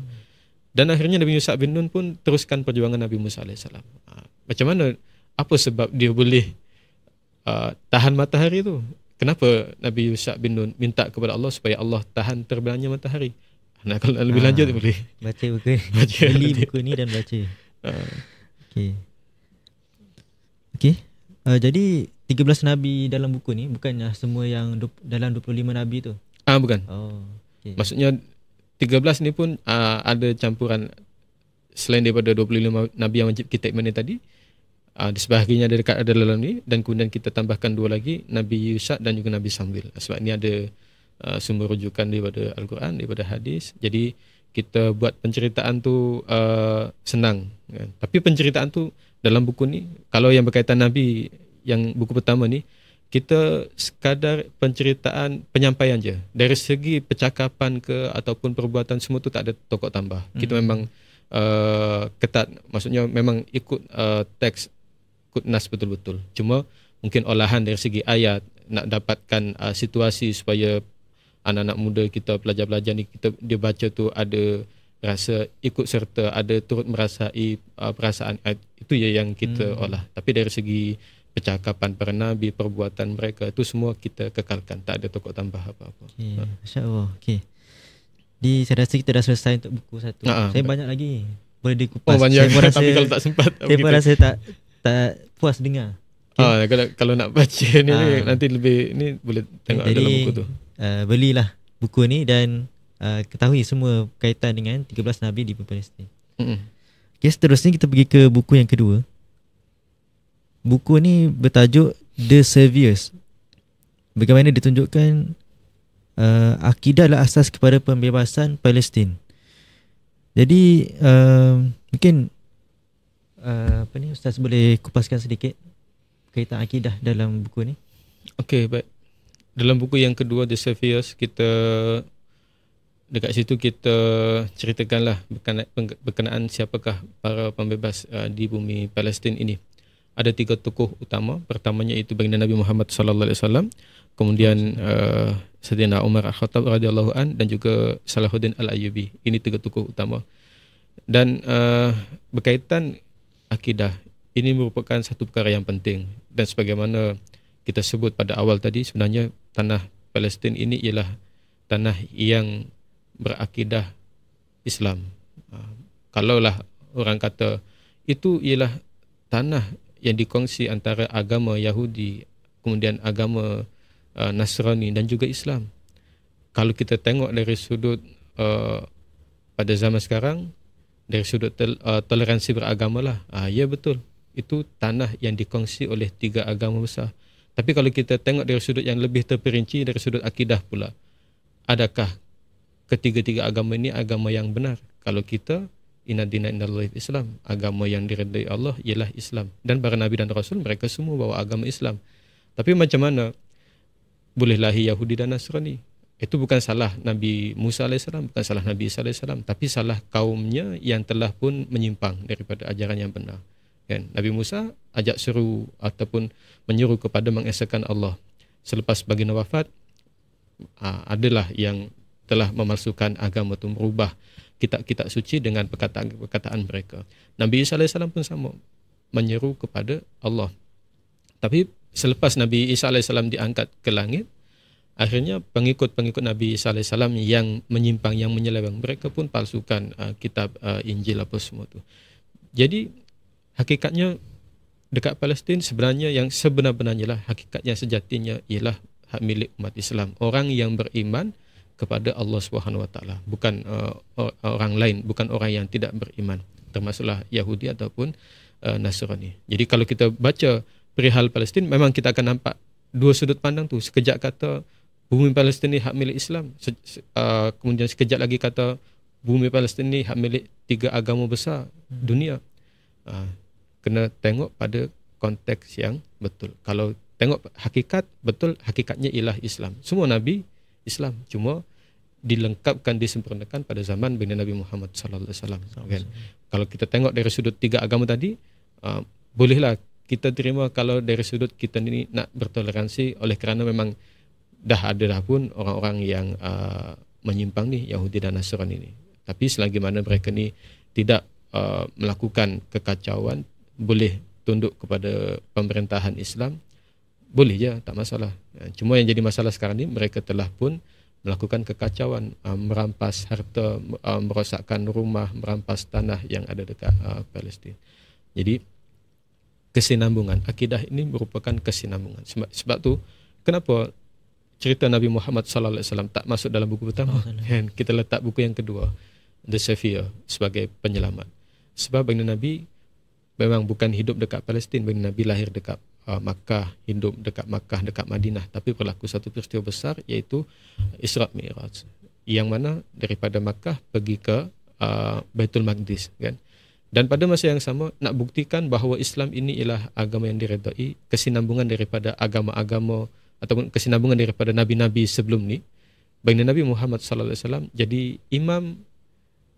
Dan akhirnya Nabi Yusha bin Nun pun teruskan perjuangan Nabi Musa AS. Macam mana? Apa sebab dia boleh tahan matahari tu? Kenapa Nabi Yusha bin Nun minta kepada Allah supaya Allah tahan terbenamnya matahari? Nah, kalau lebih lanjut boleh baca buku, beli buku ni dan baca. Okey. Jadi 13 nabi dalam buku ni bukannya semua yang dalam 25 nabi tu? Bukan. Okay. Maksudnya 13 ni pun ada campuran selain daripada 25 nabi yang wajib kita imani tadi. Sebahagiannya ada dalam ni, dan kemudian kita tambahkan 2 lagi, Nabi Yusha dan juga Nabi Samuel. Sebab ni ada sumber rujukan daripada Al-Quran, daripada hadis. Jadi kita buat penceritaan tu senang kan? Tapi penceritaan tu dalam buku ni, kalau yang berkaitan Nabi yang buku pertama ni, kita sekadar penceritaan, penyampaian je. Dari segi percakapan ke ataupun perbuatan, semua tu tak ada tokoh tambah. Kita memang ketat, maksudnya memang ikut teks, ikut nas betul-betul. Cuma mungkin olahan dari segi ayat, nak dapatkan situasi supaya anak-anak muda kita, pelajar-pelajar ni, dia baca tu ada rasa ikut serta, ada turut merasai perasaan, itu je yang kita olah. Tapi dari segi percakapan para nabi, perbuatan mereka, itu semua kita kekalkan, tak ada tokoh tambah apa-apa. Masya Allah. Saya rasa kita dah selesai untuk buku satu. Saya banyak lagi boleh dikupas. Banyak, saya rasa, tapi kalau tak sempat, saya pun rasa tak puas dengar. Kalau nak baca ni nanti lebih ni boleh tengok dalam buku tu. Belilah buku ni dan ketahui semua kaitan dengan 13 Nabi di Palestin. Seterusnya kita pergi ke buku yang kedua. Buku ni bertajuk The Saviors. Bagaimana ditunjukkan akidah adalah asas kepada pembebasan Palestin. Jadi mungkin Ustaz boleh kupaskan sedikit kaitan akidah dalam buku ni? Okey, baik. Dalam buku yang kedua The Saviors, kita dekat situ kita ceritakanlah berkenaan siapakah para pembebas di bumi Palestin ini. Ada 3 tokoh utama. Pertamanya itu baginda Nabi Muhammad sallallahu alaihi wasallam, kemudian Sayyidina Umar Al-Khattab radhiyallahu an, dan juga Salahuddin Al-Ayyubi. Ini 3 tokoh utama. Dan berkaitan akidah, ini merupakan satu perkara yang penting. Dan sebagaimana kita sebut pada awal tadi, sebenarnya tanah Palestin ini ialah tanah yang berakidah Islam. Kalaulah orang kata itu ialah tanah yang dikongsi antara agama Yahudi, kemudian agama Nasrani dan juga Islam. Kalau kita tengok dari sudut pada zaman sekarang, dari sudut toleransi beragama lah, ya betul, itu tanah yang dikongsi oleh 3 agama besar. Tapi kalau kita tengok dari sudut yang lebih terperinci, dari sudut akidah pula, adakah ketiga-tiga agama ini agama yang benar? Kalau kita Inna dina indallahi Islam, agama yang diredai Allah ialah Islam, dan para nabi dan rasul mereka semua bawa agama Islam. Tapi macam mana boleh lahir Yahudi dan Nasrani? Itu bukan salah Nabi Musa AS, bukan salah Nabi Isa AS, tapi salah kaumnya yang telah pun menyimpang daripada ajaran yang benar. Kan? Nabi Musa ajak seru ataupun menyuruh kepada mengesahkan Allah. Selepas baginda wafat, adalah yang telah memalsukan agama itu, merubah kitab-kitab suci dengan perkataan mereka. Nabi Isa AS pun sama, menyeru kepada Allah. Tapi selepas Nabi Isa AS diangkat ke langit, akhirnya pengikut-pengikut Nabi Isa AS yang menyimpang, yang menyeleweng, mereka pun palsukan kitab Injil apa semua tu. Jadi hakikatnya dekat Palestin sebenarnya yang sebenar-benarnya lah, hakikatnya sejatinya ialah hak milik umat Islam, orang yang beriman kepada Allah Subhanahu Wa Taala, bukan orang lain, bukan orang yang tidak beriman, termasuklah Yahudi ataupun Nasrani. Jadi kalau kita baca perihal Palestin, memang kita akan nampak 2 sudut pandang tu. Sekejap kata bumi Palestin ni hak milik Islam, kemudian sekejap lagi kata bumi Palestin ni hak milik 3 agama besar dunia. Kena tengok pada konteks yang betul. Kalau tengok hakikat, betul hakikatnya ialah Islam. Semua nabi Islam, cuma dilengkapkan, disempurnakan pada zaman baginda Nabi Muhammad sallallahu alaihi wasallam. Kalau kita tengok dari sudut 3 agama tadi, bolehlah kita terima kalau dari sudut kita ni nak bertoleransi, oleh kerana memang dah ada pun orang-orang yang menyimpang ni, Yahudi dan Nasrani ni. Tapi selagi mana mereka ni tidak melakukan kekacauan, boleh tunduk kepada pemerintahan Islam, boleh je, tak masalah. Cuma yang jadi masalah sekarang ni, mereka telah pun melakukan kekacauan, merampas harta, merosakkan rumah, merampas tanah yang ada dekat Palestin. Jadi kesinambungan akidah ini merupakan kesinambungan. Sebab tu kenapa cerita Nabi Muhammad sallallahu alaihi wasallam tak masuk dalam buku pertama? Kita letak buku yang kedua, The Savior, sebagai penyelamat. Sebab baginda Nabi memang bukan hidup dekat Palestin, baginda Nabi lahir dekat Makkah, hidup dekat Makkah, dekat Madinah, tapi berlaku satu peristiwa besar, iaitu Isra' Mi'raj, yang mana daripada Makkah pergi ke Baitul Maqdis, kan. Dan pada masa yang sama nak buktikan bahawa Islam ini ialah agama yang diredai, kesinambungan daripada agama-agama ataupun kesinambungan daripada nabi-nabi sebelum ni. Baginda Nabi Muhammad sallallahu alaihi wasallam jadi imam,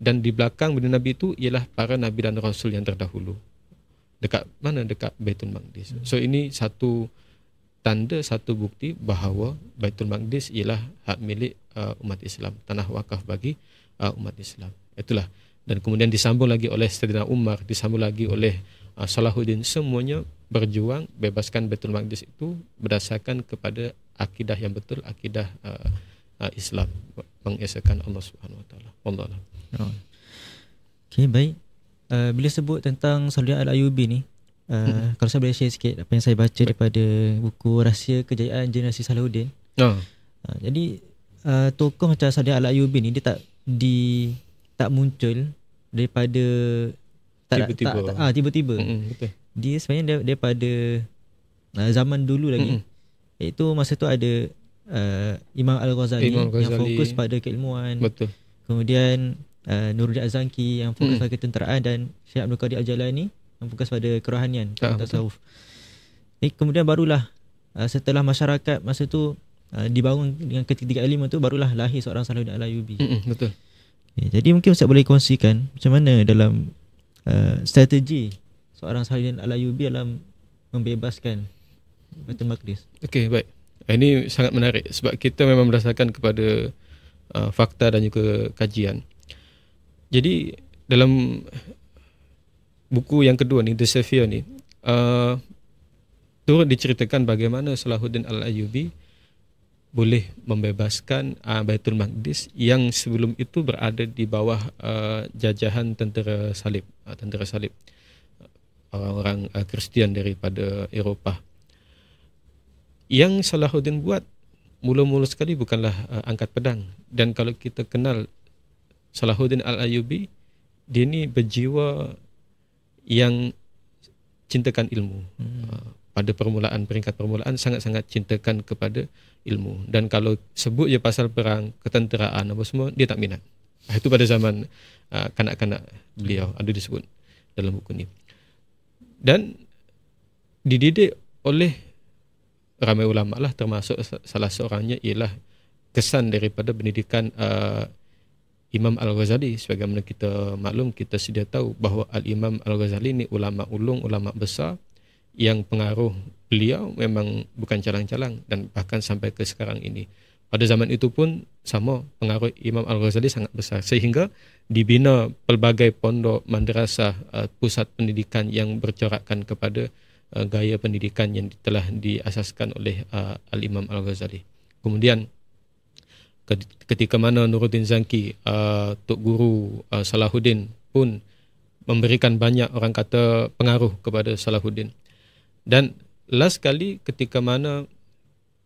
dan di belakang baginda Nabi itu ialah para nabi dan rasul yang terdahulu. Dekat mana? Dekat Baitul Maqdis. So ini satu tanda, satu bukti bahawa Baitul Maqdis ialah hak milik umat Islam, tanah wakaf bagi umat Islam. Itulah. Dan kemudian disambung lagi oleh Saidina Umar, disambung lagi oleh Salahuddin. Semuanya berjuang bebaskan Baitul Maqdis itu berdasarkan kepada akidah yang betul, akidah Islam, mengesahkan Allah Subhanahu Wa Taala. Wallahu a'lam. Okey, baik. Bila sebut tentang Salahuddin Al-Ayyubi ni, kalau saya boleh share sikit apa yang saya baca daripada buku Rahsia Kejayaan Generasi Salahuddin. Jadi tokoh macam Salahuddin Al-Ayyubi ni dia tak muncul daripada tiba-tiba. Betul. Dia sebenarnya daripada zaman dulu lagi. Iaitu masa tu ada Imam Al-Ghazali yang fokus pada keilmuan. Betul. Kemudian Nuruddin Az-Zanki yang fokus pada ketenteraan, dan Syekh Abdul Qadir Al-Jalani yang fokus pada kerohanian, tasawuf. Kemudian barulah setelah masyarakat masa tu dibangun dengan ketiga ilmu tu, barulah lahir seorang Salahuddin Al-Ayyubi. Betul. Jadi mungkin Ustaz boleh kongsikan macam mana dalam strategi seorang Salahuddin Al-Ayyubi dalam membebaskan Baitul Maqdis. Okey, baik. Ini sangat menarik sebab kita memang berdasarkan kepada fakta dan juga kajian. Jadi dalam buku yang kedua ni, The Saphir ni, turut diceritakan bagaimana Salahuddin Al-Ayyubi boleh membebaskan Baitul Maqdis yang sebelum itu berada di bawah jajahan tentera salib, orang-orang Kristian daripada Eropah. Yang Salahuddin buat mula-mula sekali bukanlah angkat pedang. Dan kalau kita kenal Salahuddin Al-Ayyubi, dia ni berjiwa yang cintakan ilmu. Pada peringkat permulaan sangat-sangat cintakan kepada ilmu. Dan kalau sebut je pasal perang, ketenteraan apa semua, dia tak minat. Itu pada zaman kanak-kanak beliau ada disebut dalam buku ni. Dan dididik oleh ramai ulama lah, termasuk salah seorangnya ialah kesan daripada pendidikan Imam Al-Ghazali. Sebagaimana kita maklum, kita sedia tahu bahawa Al-Imam Al-Ghazali ni ulama ulung, ulama besar yang pengaruh beliau memang bukan calang-calang, dan bahkan sampai ke sekarang ini. Pada zaman itu pun sama, pengaruh Imam Al-Ghazali sangat besar sehingga dibina pelbagai pondok, madrasah, pusat pendidikan yang bercorakkan kepada gaya pendidikan yang telah diasaskan oleh Al-Imam Al-Ghazali. Kemudian ketika mana Nuruddin Zanki, Tok Guru Salahuddin pun memberikan banyak orang kata pengaruh kepada Salahuddin. Dan last kali ketika mana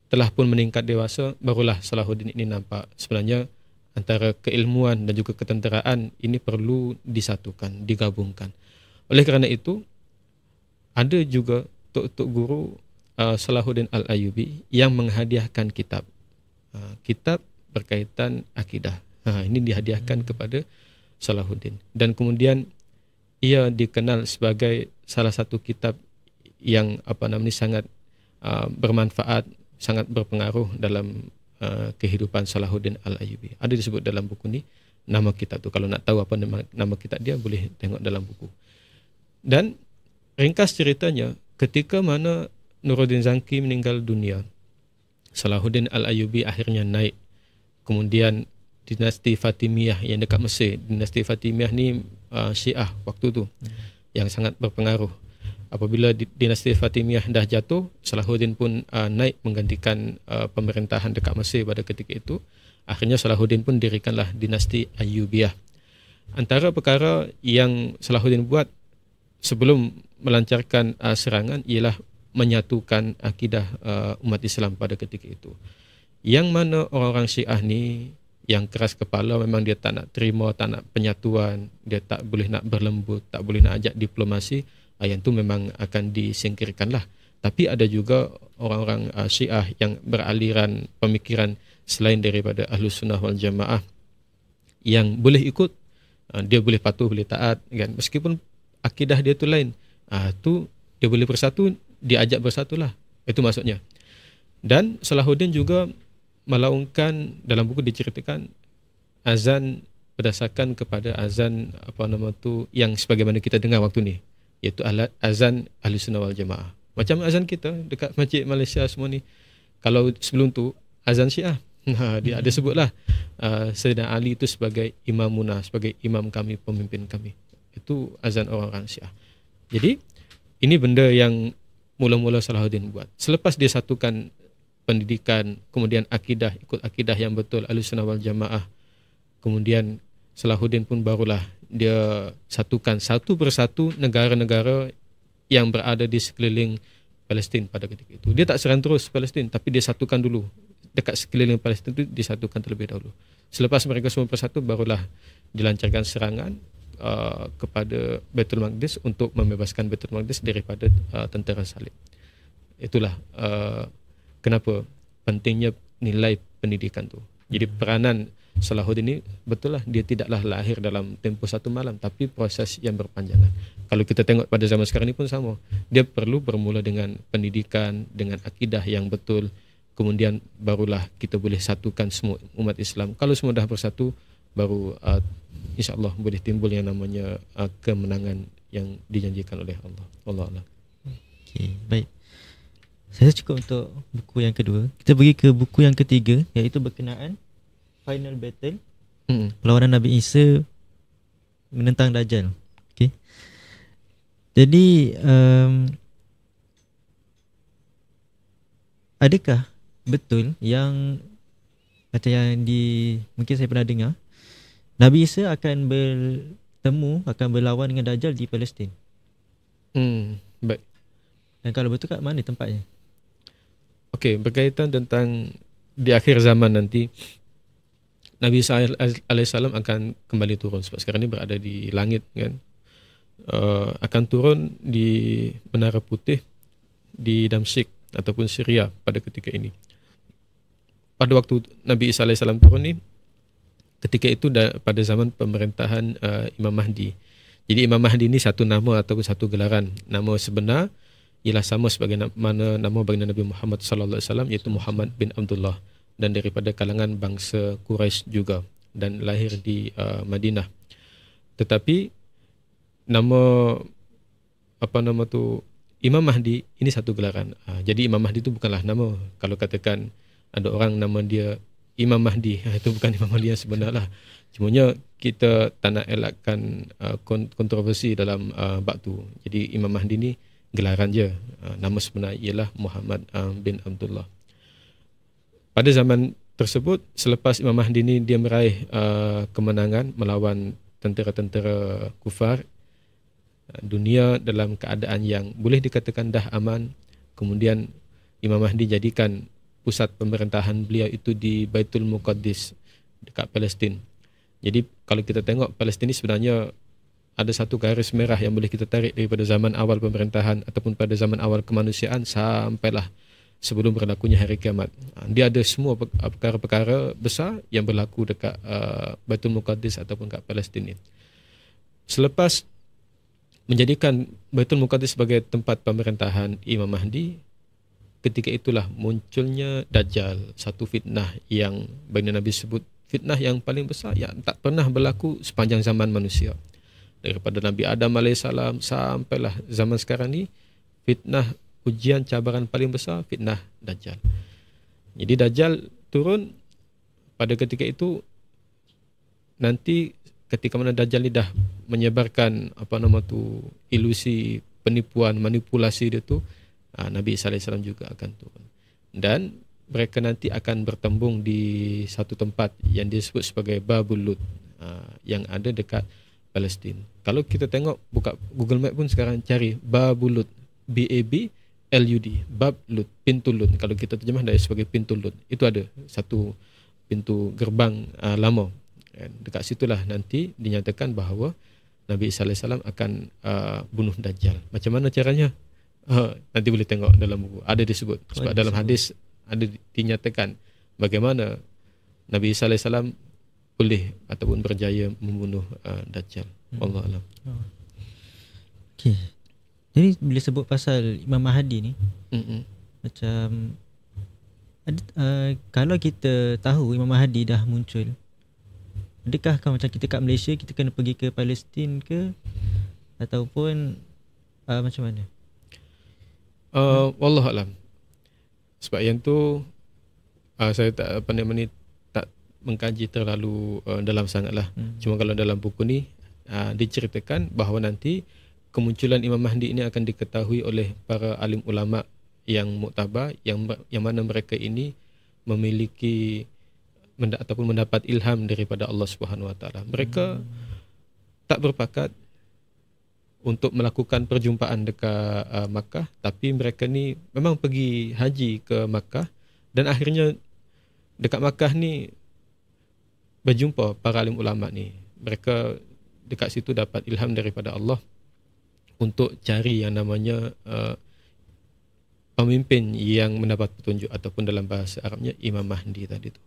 telah pun meningkat dewasa, barulah Salahuddin ini nampak sebenarnya antara keilmuan dan juga ketenteraan ini perlu disatukan, digabungkan. Oleh kerana itu, ada juga Tok Guru Salahuddin Al-Ayyubi yang menghadiahkan kitab berkaitan akidah. Ini dihadiahkan kepada Salahuddin. Dan kemudian ia dikenal sebagai salah satu kitab yang sangat bermanfaat, sangat berpengaruh dalam kehidupan Salahuddin Al-Ayyubi. Ada disebut dalam buku ni nama kitab tu. Kalau nak tahu apa nama kitab dia, boleh tengok dalam buku. Dan ringkas ceritanya, ketika mana Nuruddin Zanki meninggal dunia, Salahuddin Al-Ayyubi akhirnya naik. Kemudian dinasti Fatimiyah yang dekat Mesir. Dinasti Fatimiyah ni Syiah waktu tu yang sangat berpengaruh. Apabila dinasti Fatimiyah dah jatuh, Salahuddin pun naik menggantikan pemerintahan dekat Mesir pada ketika itu. Akhirnya Salahuddin pun dirikanlah dinasti Ayyubiyah. Antara perkara yang Salahuddin buat sebelum melancarkan serangan ialah menyatukan akidah umat Islam pada ketika itu. Yang mana orang-orang Syiah ni yang keras kepala, memang dia tak nak terima, tak nak penyatuan, dia tak boleh nak berlembut, tak boleh nak ajak diplomasi, yang tu memang akan disingkirkanlah. Tapi ada juga orang-orang Syiah yang beraliran pemikiran selain daripada Ahlus Sunnah wal Jamaah yang boleh ikut, dia boleh patuh, boleh taat kan, meskipun akidah dia tu lain, tu dia boleh bersatu, dia ajak bersatulah. Itu maksudnya. Dan Salahuddin juga melaungkan, dalam buku diceritakan azan berdasarkan kepada azan yang sebagaimana kita dengar waktu ni, iaitu azan Ahlussunnah wal Jamaah. Macam azan kita dekat masjid Malaysia semua ni. Kalau sebelum tu azan Syiah, dia ada sebutlah Sayyidina Ali itu sebagai imamuna, sebagai imam kami, pemimpin kami. Itu azan orang-orang Syiah. Jadi ini benda yang mula-mula Salahuddin buat. Selepas dia satukan pendidikan, kemudian akidah, ikut akidah yang betul Ahlussunnah wal Jamaah, kemudian Salahuddin pun barulah dia satukan satu persatu negara-negara yang berada di sekeliling Palestin pada ketika itu. Dia tak serang terus Palestin, tapi dia satukan dulu. Dekat sekeliling Palestin itu disatukan terlebih dahulu. Selepas mereka semua bersatu, barulah dilancarkan serangan kepada Baitul Maqdis untuk membebaskan Baitul Maqdis daripada tentera Salib. Itulah kenapa pentingnya nilai pendidikan tu. Jadi peranan Salahuddin ini betul lah, dia tidaklah lahir dalam tempoh satu malam, tapi proses yang berpanjangan. Kalau kita tengok pada zaman sekarang ini pun sama. Dia perlu bermula dengan pendidikan, dengan akidah yang betul, kemudian barulah kita boleh satukan semua umat Islam. Kalau semua dah bersatu, baru insya-Allah boleh timbul yang namanya kemenangan yang dijanjikan oleh Allah. Allah Allah. Okey, baik. Saya cukup untuk buku yang kedua. Kita pergi ke buku yang ketiga, iaitu berkenaan Final Battle, perlawanan Nabi Isa menentang Dajjal. Okay. Jadi adakah betul yang macam yang mungkin saya pernah dengar, Nabi Isa akan bertemu, akan berlawan dengan Dajjal di Palestin? Baik. Dan kalau betul, kat mana tempatnya? Okey, berkaitan tentang di akhir zaman nanti Nabi Isa AS akan kembali turun, sebab sekarang ni berada di langit kan. Akan turun di Menara Putih di Damsyik ataupun Syria pada ketika ini. Pada waktu Nabi Isa AS turun ni, ketika itu pada zaman pemerintahan Imam Mahdi. Jadi Imam Mahdi ni satu nama ataupun satu gelaran. Nama sebenar ialah sama sebagai nama baginda Nabi Muhammad sallallahu alaihi wasallam, iaitu Muhammad bin Abdullah, dan daripada kalangan bangsa Quraisy juga, dan lahir di Madinah. Tetapi nama Imam Mahdi ini satu gelaran. Jadi Imam Mahdi itu bukanlah nama. Kalau katakan ada orang nama dia Imam Mahdi, itu bukan Imam Mahdi yang sebenar lah. Cumanya kita tak nak elakkan kontroversi dalam bab tu. Jadi Imam Mahdi ni gelaran je. Nama sebenar ialah Muhammad bin Abdullah. Pada zaman tersebut, selepas Imam Mahdi ni dia meraih kemenangan melawan tentera-tentera kufar, dunia dalam keadaan yang boleh dikatakan dah aman. Kemudian Imam Mahdi jadikan pusat pemerintahan beliau itu di Baitul Muqaddis dekat Palestin. Jadi kalau kita tengok, Palestin ni sebenarnya ada satu garis merah yang boleh kita tarik daripada zaman awal pemerintahan ataupun pada zaman awal kemanusiaan sampailah sebelum berlakunya hari kiamat. Dia ada semua perkara-perkara besar yang berlaku dekat Baitul Muqaddis ataupun kat Palestin ni. Selepas menjadikan Baitul Muqaddis sebagai tempat pemerintahan Imam Mahdi, ketika itulah munculnya Dajjal, satu fitnah yang baginda Nabi sebut fitnah yang paling besar yang tak pernah berlaku sepanjang zaman manusia. Daripada Nabi Adam AS sampailah zaman sekarang ni, fitnah, ujian, cabaran paling besar fitnah Dajjal. Jadi Dajjal turun pada ketika itu. Nanti ketika mana Dajjal ni dah menyebarkan ilusi, penipuan, manipulasi dia tu, Nabi Isa AS juga akan turun. Dan mereka nanti akan bertembung di satu tempat yang disebut sebagai Babul Lut, yang ada dekat Palestin. Kalau kita tengok, buka Google Map pun sekarang, cari Babul Lut, B-A-B-L-U-D, Bab Lut, pintu Lut. Kalau kita terjemah dari sebagai pintu Lut, itu ada satu pintu gerbang lama. Dekat situlah nanti dinyatakan bahawa Nabi Isa AS akan bunuh Dajjal. Macam mana caranya? Nanti boleh tengok dalam buku, ada disebut. Sebab dalam hadis ada dinyatakan bagaimana Nabi Isa AS boleh ataupun berjaya membunuh Dajjal. Allah Alam. Okay. Jadi bila sebut pasal Imam Mahdi ni, macam kalau kita tahu Imam Mahdi dah muncul, adakah macam kita kat Malaysia kita kena pergi ke Palestin ke, ataupun macam mana? Wallahualam. Sebab yang tu saya tak tak mengkaji terlalu dalam sangatlah. Cuma kalau dalam buku ni diceritakan bahawa nanti kemunculan Imam Mahdi ini akan diketahui oleh para alim ulama yang muktabar, yang mana mereka ini memiliki ataupun mendapat ilham daripada Allah Subhanahu Wa Taala. Mereka tak berpakat untuk melakukan perjumpaan dekat Makkah, tapi mereka ni memang pergi haji ke Makkah, dan akhirnya dekat Makkah ni berjumpa para alim ulama ni. Mereka dekat situ dapat ilham daripada Allah untuk cari yang namanya pemimpin yang mendapat petunjuk, ataupun dalam bahasa Arabnya Imam Mahdi tadi tu.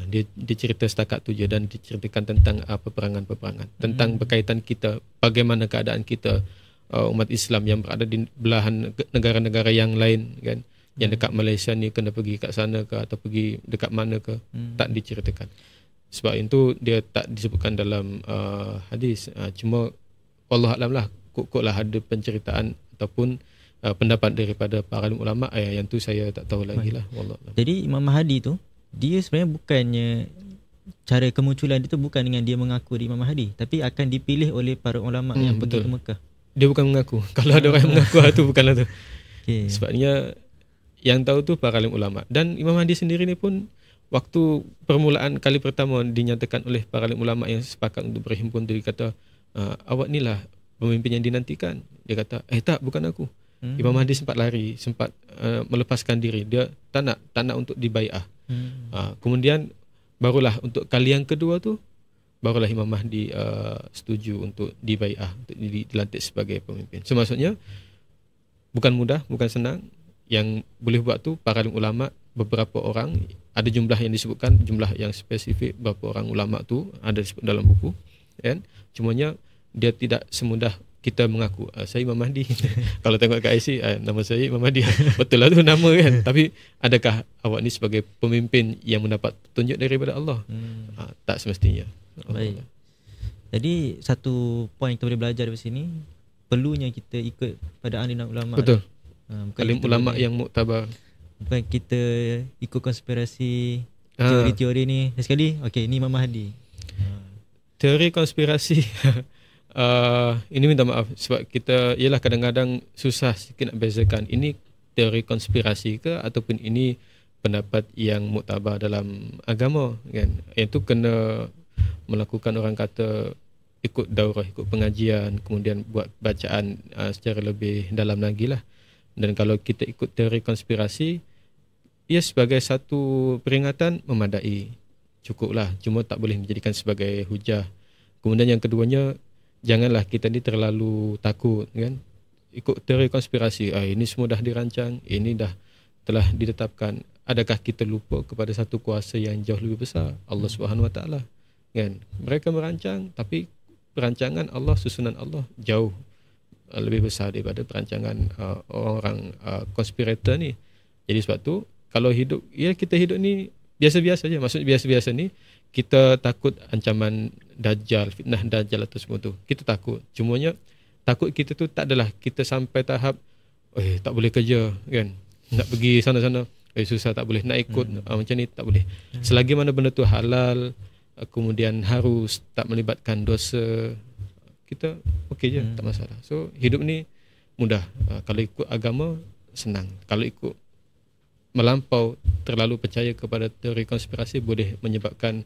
Dia cerita setakat tu je, dan diceritakan tentang peperangan-peperangan, tentang berkaitan kita, bagaimana keadaan kita umat Islam yang berada di belahan negara-negara yang lain kan, yang dekat Malaysia ni kena pergi kat sana ke, atau pergi dekat mana ke, tak diceritakan. Sebab itu dia tak disebutkan dalam hadis. Cuma wallahualam lah, kok-koklah ada penceritaan ataupun pendapat daripada para ulama, yang tu saya tak tahu lagi lah. Wallahualam. Jadi Imam Mahdi tu, dia sebenarnya bukannya, cara kemunculan dia tu bukan dengan dia mengaku dia Imam Mahdi, tapi akan dipilih oleh para ulama yang pergi ke Mekah. Dia bukan mengaku. Kalau ada orang yang mengaku tu bukanlah tu. Okay. Sebabnya yang tahu tu para alim ulama. Dan Imam Mahdi sendiri ni pun, waktu permulaan kali pertama dinyatakan oleh para alim ulama yang sepakat untuk berhimpun tu, dia kata, awak ni lah pemimpin yang dinantikan. Dia kata, tak, bukan aku. Imam Mahdi sempat lari, sempat melepaskan diri. Dia tak nak untuk dibai'ah. Kemudian barulah untuk kali yang kedua tu, barulah Imam Mahdi setuju untuk dibai'ah, untuk dilantik sebagai pemimpin. So maksudnya bukan mudah, bukan senang. Yang boleh buat tu para alim ulama, beberapa orang, ada jumlah yang disebutkan, jumlah yang spesifik berapa orang ulama tu ada disebut dalam buku kan. Cumanya dia tidak semudah kita mengaku saya Imam Mahdi. Kalau tengok kat IC, nama saya Imam Mahdi. Betul lah tu nama kan. Tapi adakah awak ni sebagai pemimpin yang mendapat petunjuk daripada Allah? Tak semestinya. Baik. Jadi satu poin kita boleh belajar dari sini, perlunya kita ikut pada alim ulama. Betul. Alim ulama yang muktabar. Bukan kita ikut konspirasi, teori-teori ni. Sekali, okey, ni Imam Mahdi. Teori konspirasi ini minta maaf sebab kita ialah kadang-kadang susah sikit nak bezakan ini teori konspirasi ke ataupun ini pendapat yang muktabar dalam agama kan. Yang tu kena melakukan, orang kata, ikut daurah, ikut pengajian, kemudian buat bacaan secara lebih dalam lagi lah. Dan kalau kita ikut teori konspirasi, ia sebagai satu peringatan memadai, cukuplah, cuma tak boleh dijadikan sebagai hujah. Kemudian yang keduanya, janganlah kita ni terlalu takut kan, ikut teori konspirasi, ini semua dah dirancang, ini dah telah ditetapkan. Adakah kita lupa kepada satu kuasa yang jauh lebih besar, Allah Subhanahu Wa Taala kan? Mereka merancang, tapi perancangan Allah, susunan Allah jauh lebih besar daripada perancangan orang-orang konspirator ni. Jadi sebab tu kalau hidup, ya kita hidup ni biasa-biasa je. Maksudnya biasa-biasa ni, kita takut ancaman Dajjal, fitnah Dajjal atau semua tu. Kita takut. Cumanya takut kita tu tak adalah kita sampai tahap tak boleh kerja kan, nak pergi sana-sana susah, tak boleh nak ikut macam ni, tak boleh. Selagi mana benda tu halal, kemudian harus tak melibatkan dosa, kita okey je, tak masalah. So hidup ni mudah. Kalau ikut agama senang. Kalau ikut melampau, terlalu percaya kepada teori konspirasi, boleh menyebabkan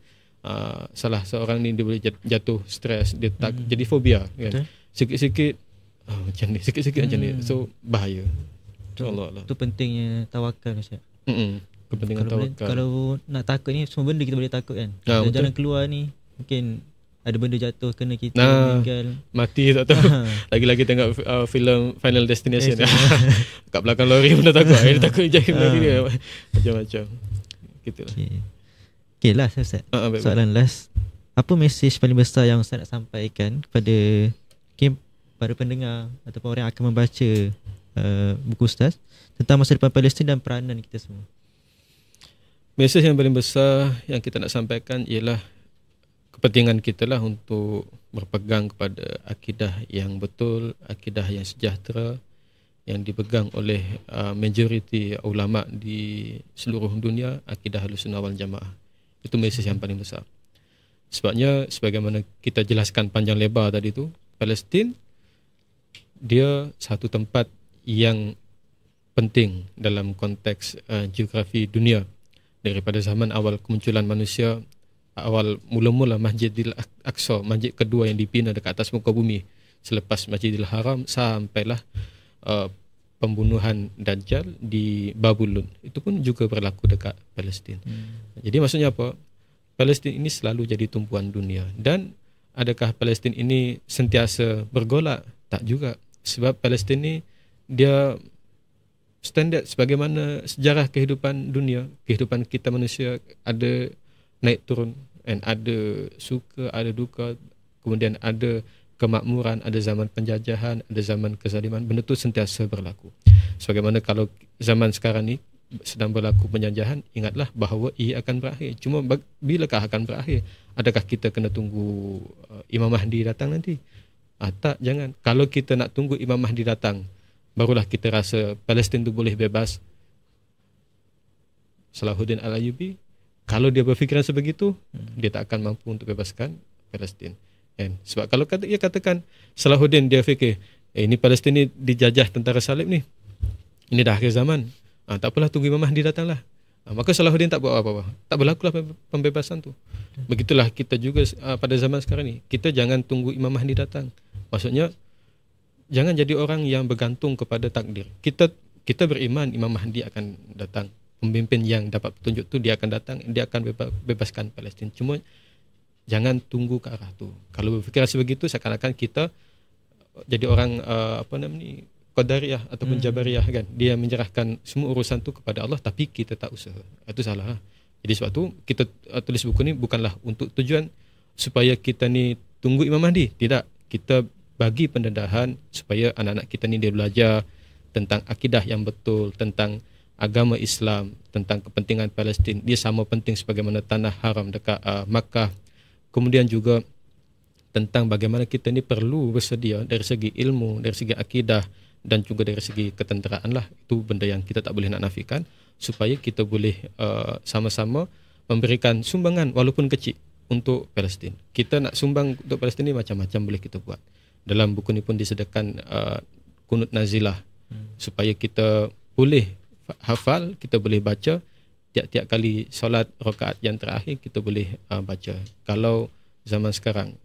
salah seorang ni dia boleh jatuh stres, dia tak jadi fobia kan. Sikit-sikit macam ni, sikit-sikit macam ni. So bahaya. Allah. Itu pentingnya tawakal, Ustaz. Kepentingan tawakal. Kalau nak takut ni, semua benda kita boleh takut kan. Jalan keluar ni mungkin ada benda jatuh kena kita, meninggal, mati tak tahu. Lagi-lagi tengok filem Final Destination. Kat belakang lori pun dah takut. Dia takut jahil lagi dia. Macam-macam. Gitulah. Okay last Ustaz. Soalan last. Apa mesej paling besar yang Ustaz nak sampaikan kepada para pendengar ataupun orang yang akan membaca buku Ustaz tentang masa depan Palestin dan peranan kita semua? Mesej yang paling besar yang kita nak sampaikan ialah kepentingan kita lah untuk berpegang kepada akidah yang betul, akidah yang sejahtera, yang dipegang oleh majoriti ulama di seluruh dunia, akidah Ahlussunnah wal Jamaah. Itu mesej yang paling besar. Sebabnya sebagaimana kita jelaskan panjang lebar tadi tu, Palestin dia satu tempat yang penting dalam konteks geografi dunia. Daripada zaman awal kemunculan manusia, awal mula-mula Masjidil Aqsa, masjid kedua yang dibina dekat atas muka bumi selepas Masjidil Haram, sampailah pembunuhan Dajjal di Babylon. Itu pun juga berlaku dekat Palestin. Jadi maksudnya apa? Palestin ini selalu jadi tumpuan dunia. Dan adakah Palestin ini sentiasa bergolak? Tak juga. Sebab Palestin ini dia standard sebagaimana sejarah kehidupan dunia, kehidupan kita manusia ada naik turun, dan ada suka, ada duka, kemudian ada kemakmuran, ada zaman penjajahan, ada zaman kezaliman. Benda tu sentiasa berlaku. Sebagaimana kalau zaman sekarang ni sedang berlaku penjajahan, ingatlah bahawa ia akan berakhir. Cuma bilakah akan berakhir? Adakah kita kena tunggu Imam Mahdi datang nanti? Tak, jangan. Kalau kita nak tunggu Imam Mahdi datang, barulah kita rasa Palestin tu boleh bebas. Salahuddin Al-Ayyubi, kalau dia berfikiran sebegitu, dia tak akan mampu untuk bebaskan Palestin. Sebab kalau ia katakan Salahuddin dia fikir, ini Palestin ni dijajah tentara salib ni, ini dah akhir zaman, tak apalah, tunggu Imam Mahdi datanglah. Maka Salahuddin tak buat apa-apa, tak berlakulah pembebasan tu. Begitulah kita juga pada zaman sekarang ni, kita jangan tunggu Imam Mahdi datang. Maksudnya jangan jadi orang yang bergantung kepada takdir. Kita beriman Imam Mahdi akan datang, pemimpin yang dapat petunjuk tu dia akan datang, dia akan bebaskan Palestin. Cuma jangan tunggu ke arah tu. Kalau berfikir sebegitu, seakan-akan kita jadi orang Qadariyah ataupun Jabariyah kan. Dia menyerahkan semua urusan tu kepada Allah, tapi kita tak usaha. Itu salah. Jadi sebab tu kita tulis buku ni bukanlah untuk tujuan supaya kita ni tunggu Imam Mahdi. Tidak. Kita bagi pendedahan supaya anak-anak kita ni dia belajar tentang akidah yang betul, tentang agama Islam, tentang kepentingan Palestin. Dia sama penting sebagaimana tanah haram dekat Makkah. Kemudian juga tentang bagaimana kita ni perlu bersedia dari segi ilmu, dari segi akidah dan juga dari segi ketenteraan lah. Itu benda yang kita tak boleh nak nafikan, supaya kita boleh sama-sama memberikan sumbangan walaupun kecil untuk Palestin. Kita nak sumbang untuk Palestin ni macam-macam boleh kita buat. Dalam buku ni pun disediakan kunut nazilah, supaya kita boleh hafal, kita boleh baca tiap-tiap kali solat rakaat yang terakhir, kita boleh baca. Kalau zaman sekarang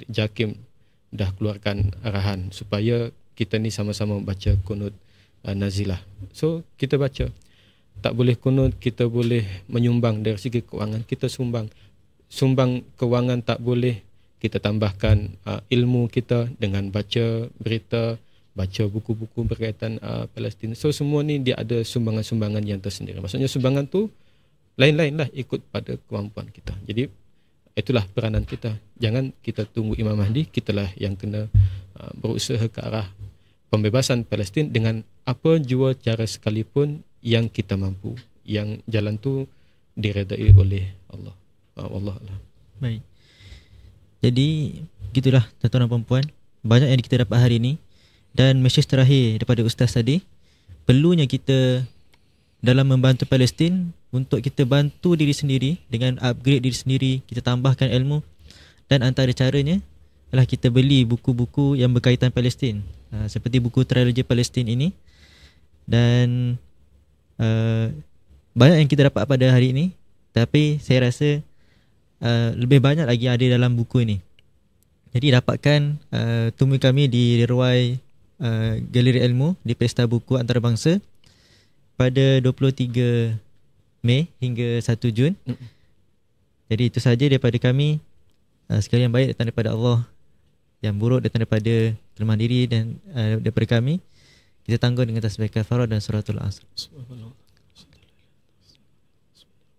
JAKIM dah keluarkan arahan supaya kita ni sama-sama baca kunut nazilah. So kita baca. Tak boleh kunut, kita boleh menyumbang dari segi kewangan, kita sumbang. Sumbang kewangan tak boleh, kita tambahkan ilmu kita dengan baca berita, baca buku-buku berkaitan Palestin. So semua ni dia ada sumbangan-sumbangan yang tersendiri. Maksudnya sumbangan tu lain-lain lah ikut pada kemampuan kita. Jadi itulah peranan kita. Jangan kita tunggu Imam Mahdi, kitalah yang kena berusaha ke arah pembebasan Palestin dengan apa jua cara sekalipun yang kita mampu. Yang jalan tu diredai oleh Allah. Wallahualam. Baik. Jadi gitulah tuan-tuan dan puan-puan, banyak yang kita dapat hari ini. Dan mesej terakhir daripada Ustaz tadi, perlunya kita dalam membantu Palestin, untuk kita bantu diri sendiri dengan upgrade diri sendiri, kita tambahkan ilmu. Dan antara caranya adalah kita beli buku-buku yang berkaitan Palestin, seperti buku Trilogy Palestin ini. Dan banyak yang kita dapat pada hari ini, tapi saya rasa lebih banyak lagi ada dalam buku ini. Jadi dapatkan temui kami di Ruai Galeri Ilmu di Pesta Buku Antarabangsa pada 23 Mei hingga 1 Jun. Jadi itu saja daripada kami. Sekali yang baik datang daripada Allah, yang buruk datang daripada kelemahan diri dan daripada kami. Kita tanggung dengan tasbih kafarah dan suratul Asr.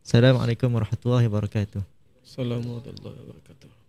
Assalamualaikum warahmatullahi wabarakatuh. Assalamualaikum warahmatullahi wabarakatuh.